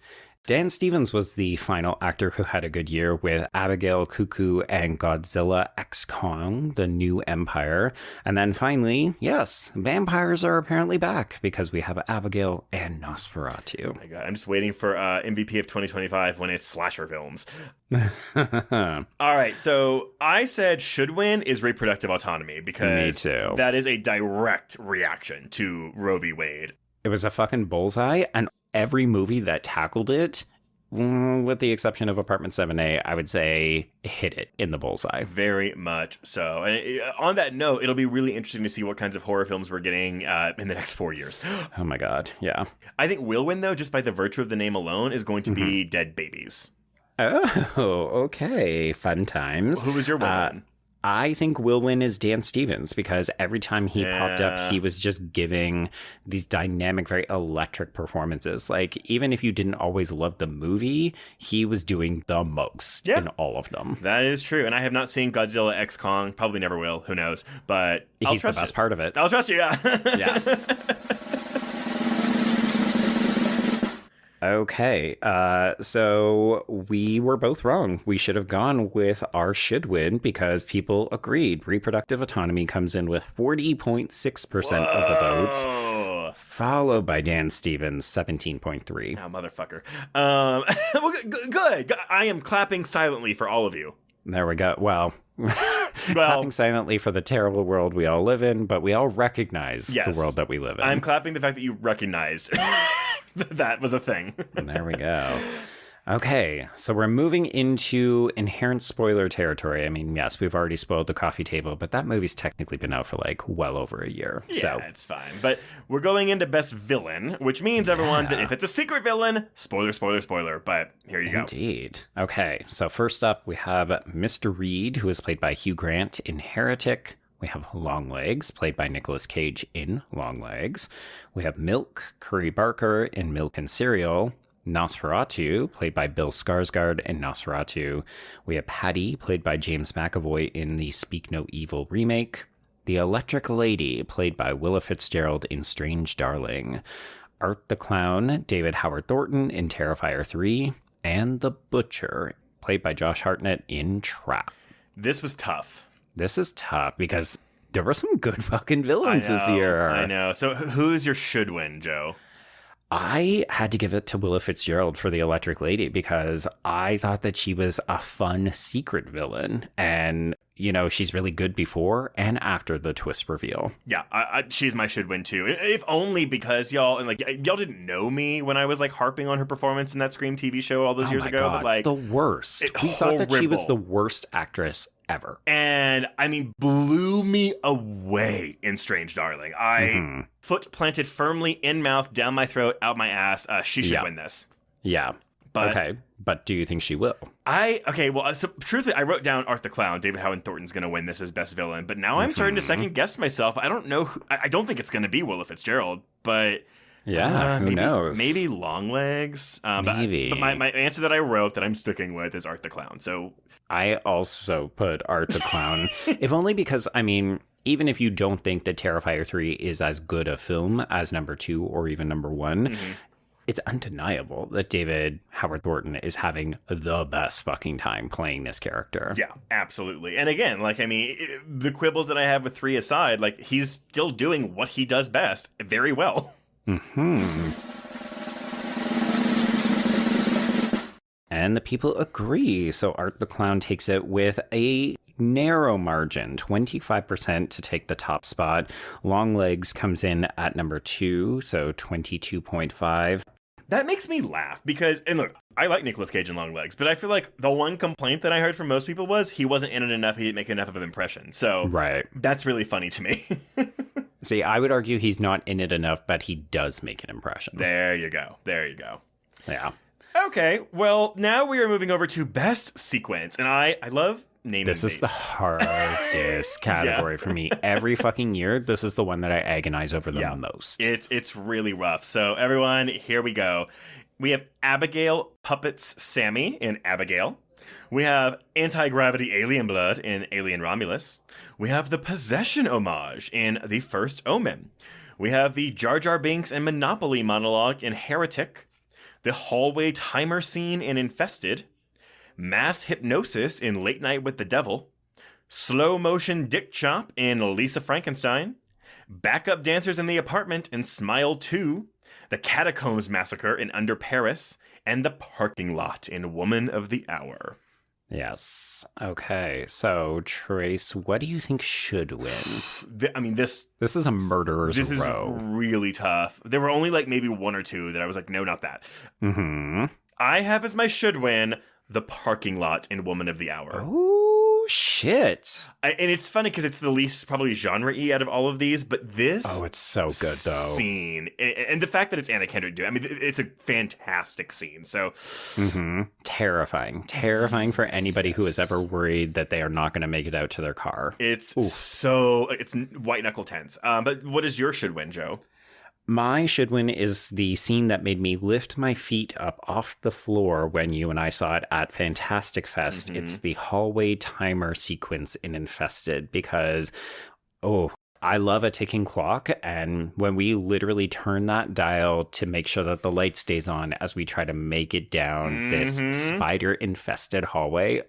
Dan Stevens was the final actor who had a good year with Abigail, Cuckoo, and Godzilla X Kong, The New Empire. And then finally, yes, vampires are apparently back because we have Abigail and Nosferatu. Oh my God, I'm just waiting for MVP of 2025 when it's slasher films. All right, so I said should win is Reproductive Autonomy because Me too. That is a direct reaction to Roe v. Wade. It was a fucking bullseye, and every movie that tackled it, with the exception of Apartment 7A, I would say hit it in the bullseye. Very much so. And on that note, it'll be really interesting to see what kinds of horror films we're getting in the next 4 years. Oh my God, yeah. I think will win, though, just by the virtue of the name alone, is going to be Dead Babies. Oh, okay. Fun times. Who was your one? I think will win is Dan Stevens because every time he popped up, he was just giving these dynamic, very electric performances. Like, even if you didn't always love the movie, he was doing the most in all of them. That is true. And I have not seen Godzilla X Kong. Probably never will. Who knows? But he's the best part of it. I'll trust you, Yeah. Okay, so we were both wrong. We should have gone with our should win because people agreed. Reproductive Autonomy comes in with 40.6% of the votes, followed by Dan Stevens, 17.3. Oh, motherfucker. Well, good. I am clapping silently for all of you. There we go. Well, clapping silently for the terrible world we all live in, but we all recognize the world that we live in. I'm clapping the fact that you recognized that was a thing. There we go. Okay, so we're moving into inherent spoiler territory. I mean, yes, we've already spoiled The Coffee Table, but that movie's technically been out for like well over a year. Yeah, so it's fine. But we're going into Best Villain, which means, everyone, that if it's a secret villain, spoiler, spoiler, spoiler. But here you go. Indeed. Okay, so first up, we have Mr. Reed, who is played by Hugh Grant in Heretic. We have Longlegs, played by Nicolas Cage in Longlegs. We have Milk, Curry Barker in Milk and Cereal. Nosferatu, played by Bill Skarsgård in Nosferatu. We have Patty, played by James McAvoy in the Speak No Evil remake. The Electric Lady, played by Willa Fitzgerald in Strange Darling. Art the Clown, David Howard Thornton in Terrifier 3. And The Butcher, played by Josh Hartnett in Trap. This was tough. This is tough because there were some good fucking villains this year. I know. So who's your should win, Joe? I had to give it to Willa Fitzgerald for the Electric Lady because I thought that she was a fun secret villain. And she's really good before and after the twist reveal. Yeah, she's my should win too. If only because y'all didn't know me when I was like harping on her performance in that Scream TV show all those years ago. God, but like the worst. We thought that she was the worst actress ever. And I mean, blew me away in Strange Darling. Foot planted firmly in mouth, down my throat, out my ass. She should win this. Yeah. But do you think she will? So truthfully, I wrote down Art the Clown. David Howard Thornton's going to win this as best villain, but now I'm starting to second guess myself. I don't know. I don't think it's going to be Willa Fitzgerald, but who knows? Maybe Longlegs. Maybe. But my answer that I wrote that I'm sticking with is Art the Clown. So I also put Art the Clown, if only because, I mean, even if you don't think that Terrifier 3 is as good a film as number 2 or even number 1, it's undeniable that David Howard Thornton is having the best fucking time playing this character. Yeah, absolutely. And again, the quibbles that I have with 3 aside, he's still doing what he does best very well. And the people agree. So Art the Clown takes it with a narrow margin, 25% to take the top spot. Longlegs comes in at number 2, so 22.5. That makes me laugh because, and look, I like Nicolas Cage in Longlegs, but I feel like the one complaint that I heard from most people was he wasn't in it enough, he didn't make enough of an impression. So that's really funny to me. See, I would argue he's not in it enough, but he does make an impression. There you go. Yeah. Okay, well, now we are moving over to Best Sequence, and I love naming This is the hardest category for me. Every fucking year, this is the one that I agonize over the most. It's really rough. So everyone, here we go. We have Abigail Puppets Sammy in Abigail. We have Anti-Gravity Alien Blood in Alien Romulus. We have the Possession homage in The First Omen. We have the Jar Jar Binks and Monopoly monologue in Heretic. The hallway timer scene in Infested. Mass hypnosis in Late Night with the Devil. Slow motion dick chop in Lisa Frankenstein. Backup dancers in the apartment in Smile 2. The Catacombs Massacre in Under Paris. And the parking lot in Woman of the Hour. Yes. Okay. So, Trace, what do you think should win? This is a murderer's row. This is really tough. There were only maybe 1 or 2 that I was like, no, not that. I have as my should win the parking lot in Woman of the Hour. Oh, shit. And it's funny because it's the least probably genre-y out of all of these, but this... Oh, it's so good, though. ...scene, and the fact that it's Anna Kendrick doing it's a fantastic scene, so... Terrifying. Terrifying for anybody who is ever worried that they are not going to make it out to their car. It's it's white-knuckle tense. But what is your should win, Joe? My should win is the scene that made me lift my feet up off the floor when you and I saw it at Fantastic Fest. It's the hallway timer sequence in Infested because, I love a ticking clock. And when we literally turn that dial to make sure that the light stays on as we try to make it down this spider-infested hallway,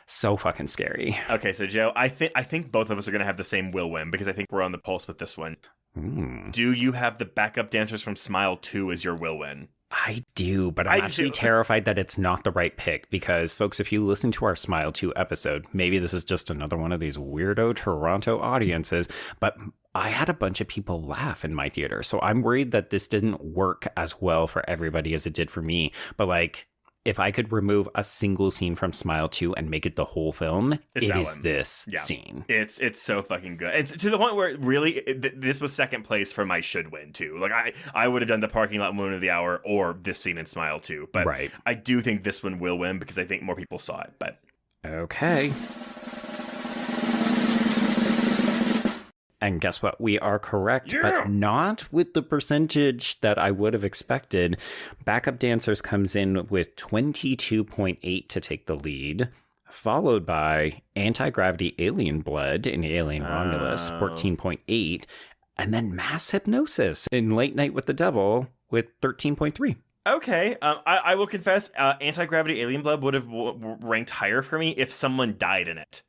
so fucking scary. Okay, so Joe, I think both of us are going to have the same will win because I think we're on the pulse with this one. Do you have the backup dancers from Smile 2 as your will win? I do, but I'm actually terrified that it's not the right pick because, folks, if you listen to our Smile 2 episode, maybe this is just another one of these weirdo Toronto audiences, but I had a bunch of people laugh in my theater, so I'm worried that this didn't work as well for everybody as it did for me. But, if I could remove a single scene from Smile 2 and make it the whole film, it is this scene. It's so fucking good. And to the point where this was second place for my should win too. I would have done the parking lot Woman of the Hour or this scene in Smile 2. But I do think this one will win because I think more people saw it. But okay. And guess what? We are correct, but not with the percentage that I would have expected. Backup Dancers comes in with 22.8 to take the lead, followed by Anti-Gravity Alien Blood in Alien Romulus, 14.8, and then Mass Hypnosis in Late Night with the Devil with 13.3. Okay, I will confess, Anti-Gravity Alien Blood would have ranked higher for me if someone died in it.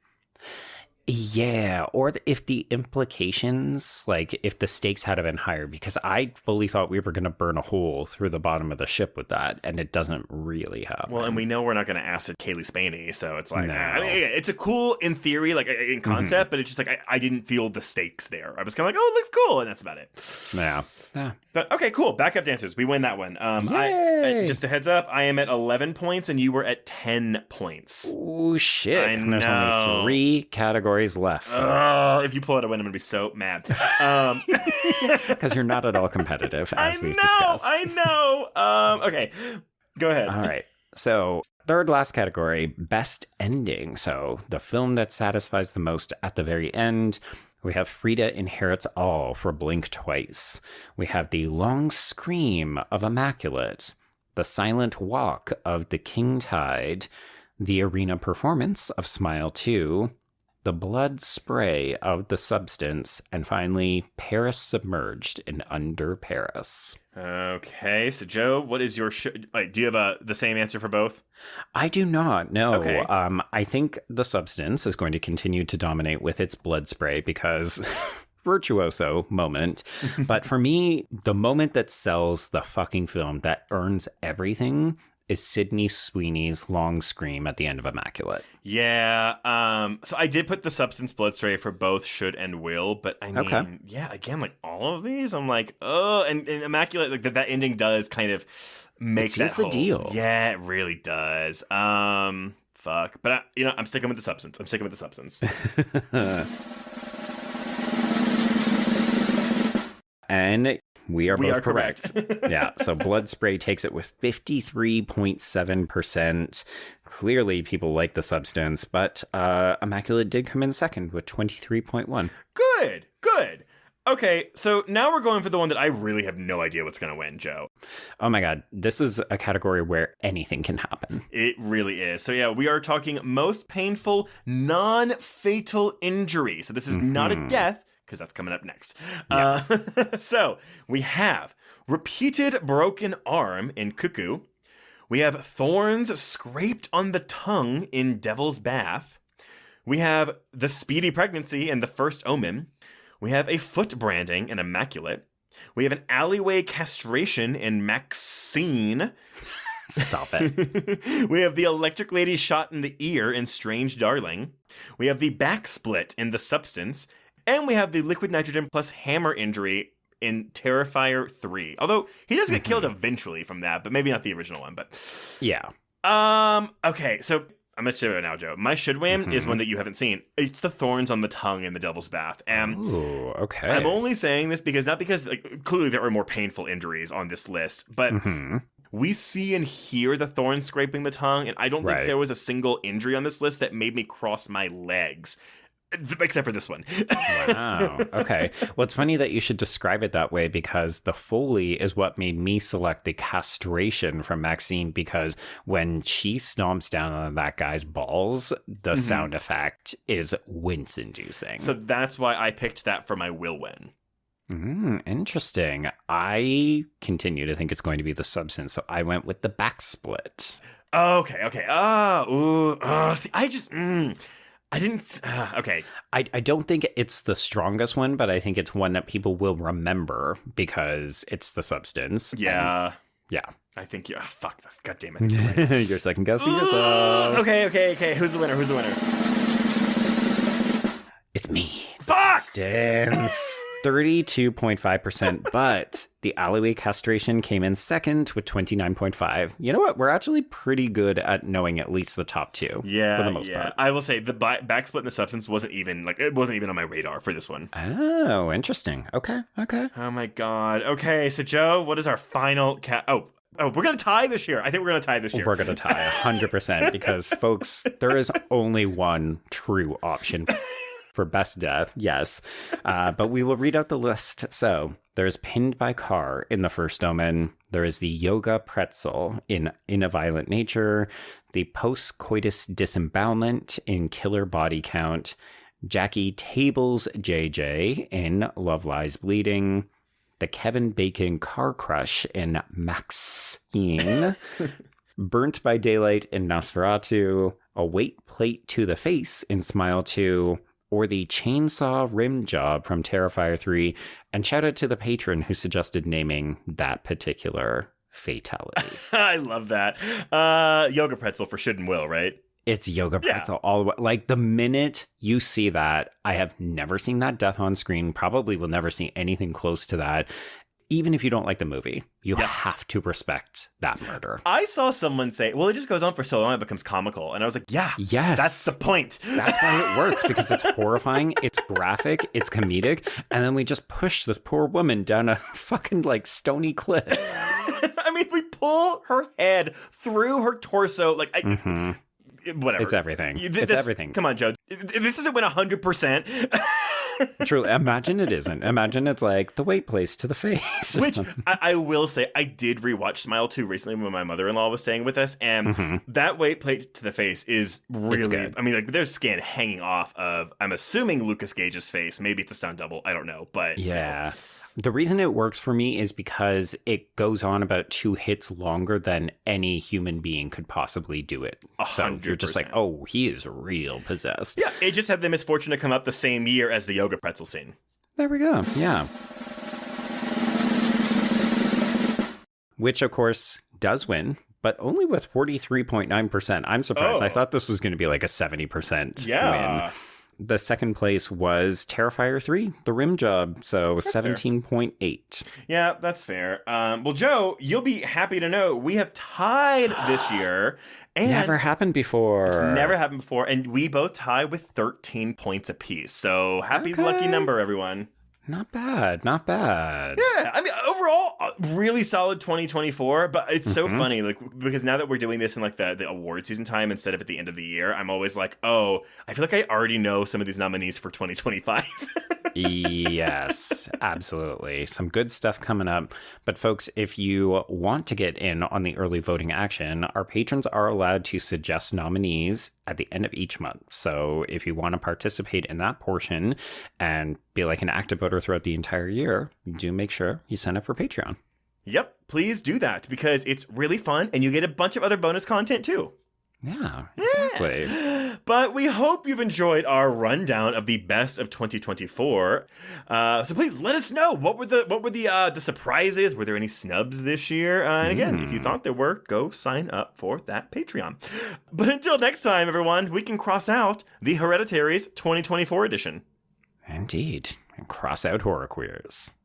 Yeah, or if the implications, like if the stakes had been higher, because I fully thought we were going to burn a hole through the bottom of the ship with that, and it doesn't really happen. Well, and we know we're not going to acid Kaylee Spaney, so it's like, No. I mean, it's a cool in theory, like in concept, but it's just like I didn't feel the stakes there. I was kind of like, oh, it looks cool, and that's about it. Yeah. But okay, cool. Backup dancers, we win that one. Yay! Just a heads up, I am at 11 points, and you were at 10 points. Oh shit! I There's only 3 categories left. If you pull out a win, I'm gonna be so mad. Because you're not at all competitive, as we've discussed. I know. Okay, go ahead. All right. So, third last category, best ending. So, the film that satisfies the most at the very end. We have Frida Inherits All for Blink Twice. We have the long scream of Immaculate, the silent walk of The King Tide, the arena performance of Smile 2, the blood spray of The Substance, and finally, Paris Submerged in Under Paris. Okay, so Joe, what is your... do you have the same answer for both? I do not, no. Okay. I think The Substance is going to continue to dominate with its blood spray because... virtuoso moment. But for me, the moment that sells the fucking film, that earns everything, is Sydney Sweeney's long scream at the end of Immaculate. Yeah, so I did put The Substance blood spray for both should and will, but I mean, yeah, again, like all of these, I'm like, oh, and Immaculate, like that ending does kind of make that the deal. Yeah, it really does. Fuck, but I'm sticking with The Substance. I'm sticking with The Substance. And we are both correct. Yeah, so Blood Spray takes it with 53.7%. Clearly, people like The Substance, but Immaculate did come in second with 23.1%. Good. Okay, so now we're going for the one that I really have no idea what's going to win, Joe. Oh my god, this is a category where anything can happen. It really is. So yeah, we are talking most painful non-fatal injury. So this is not a death, because that's coming up next. Yeah. So we have repeated broken arm in Cuckoo. We have thorns scraped on the tongue in Devil's Bath. We have the speedy pregnancy in The First Omen. We have a foot branding in Immaculate. We have an alleyway castration in Maxine. Stop it. We have the electric lady shot in the ear in Strange Darling. We have the back split in The Substance. And we have the liquid nitrogen plus hammer injury in Terrifier 3. Although he does get killed eventually from that, but maybe not the original one. But yeah. Okay, so I'm gonna say it right now, Joe. My should win is one that you haven't seen. It's the thorns on the tongue in The Devil's Bath. Ooh, okay. I'm only saying this because not because like clearly there are more painful injuries on this list, but we see and hear the thorns scraping the tongue, and I don't think there was a single injury on this list that made me cross my legs. Except for this one. Wow. Okay. Well, it's funny that you should describe it that way because the Foley is what made me select the castration from Maxine, because when she stomps down on that guy's balls, the sound effect is wince-inducing. So that's why I picked that for my will win. Interesting. I continue to think it's going to be The Substance, so I went with the back split. Okay. See, I just... I didn't... okay. I don't think it's the strongest one, but I think it's one that people will remember because it's The Substance. Yeah. Yeah. I think you're... fuck. God damn it. You're, right. You're second guessing yourself. Okay. Who's the winner? It's me. Fuck! Substance. 32.5%, but the alleyway castration came in second with 29.5%. You know what? We're actually pretty good at knowing at least the top two. Yeah, for the most part. I will say the back split in The Substance wasn't even on my radar for this one. Oh, interesting. Okay. Oh my god. Okay, so Joe, what is our final Oh, we're going to tie this year. I think we're going to tie this year. We're going to tie 100% because, folks, there is only one true option for best death, yes. But we will read out the list. So there's Pinned by Car in The First Omen. There is the Yoga Pretzel in A Violent Nature. The Post-Coitus Disembowelment in Killer Body Count. Jackie Tables JJ in Love Lies Bleeding. The Kevin Bacon Car Crush in Maxine. Burnt by Daylight in Nosferatu. A Weight Plate to the Face in Smile 2. or the chainsaw rim job from Terrifier 3. And shout out to the patron who suggested naming that particular fatality. I love that. Yoga pretzel for should and will, right? It's yoga pretzel all the way. Like, the minute you see that, I have never seen that death on screen, probably will never see anything close to that. Even if you don't like the movie, you have to respect that murder. I saw someone say, well, it just goes on for so long, it becomes comical. And I was like, yes, that's the point. That's why it works, because it's horrifying, it's graphic, it's comedic. And then we just push this poor woman down a fucking, like, stony cliff. I mean, we pull her head through her torso. Like, whatever. It's everything. It's everything. Come on, Joe. This doesn't win 100%. Truly, imagine it isn't. Imagine it's like the weight place to the face. Which I will say, I did rewatch Smile 2 recently when my mother-in-law was staying with us, and that weight plate to the face is really good. I mean, like, there's skin hanging off of, I'm assuming, Lucas Gage's face. Maybe it's a stunt double. I don't know, but yeah. Still. The reason it works for me is because it goes on about 2 hits longer than any human being could possibly do it. 100%. So you're just like, oh, he is real possessed. Yeah, it just had the misfortune to come out the same year as the yoga pretzel scene. There we go. Yeah. Which, of course, does win, but only with 43.9%. I'm surprised. I thought this was going to be like a 70% win. The second place was Terrifier 3, The Rim Job, so 17.8. Yeah, that's fair. Well, Joe, you'll be happy to know we have tied this year. And never happened before. It's never happened before, and we both tie with 13 points apiece. So happy lucky number, everyone. Not bad, not bad. Yeah, I mean, overall, really solid 2024, but it's so funny, like, because now that we're doing this in, like, the award season time instead of at the end of the year, I'm always like, oh, I feel like I already know some of these nominees for 2025. Yes, absolutely. Some good stuff coming up. But folks, if you want to get in on the early voting action, our patrons are allowed to suggest nominees at the end of each month. So if you want to participate in that portion and be like an active voter throughout the entire year, do make sure you sign up for Patreon. Yep, please do that because it's really fun and you get a bunch of other bonus content too. Yeah, exactly. Yeah. But we hope you've enjoyed our rundown of the best of 2024. So please let us know what were the surprises. Were there any snubs this year? And again, if you thought there were, go sign up for that Patreon. But until next time, everyone, we can cross out the Hereditaries 2024 edition. Indeed, and cross out horror queers.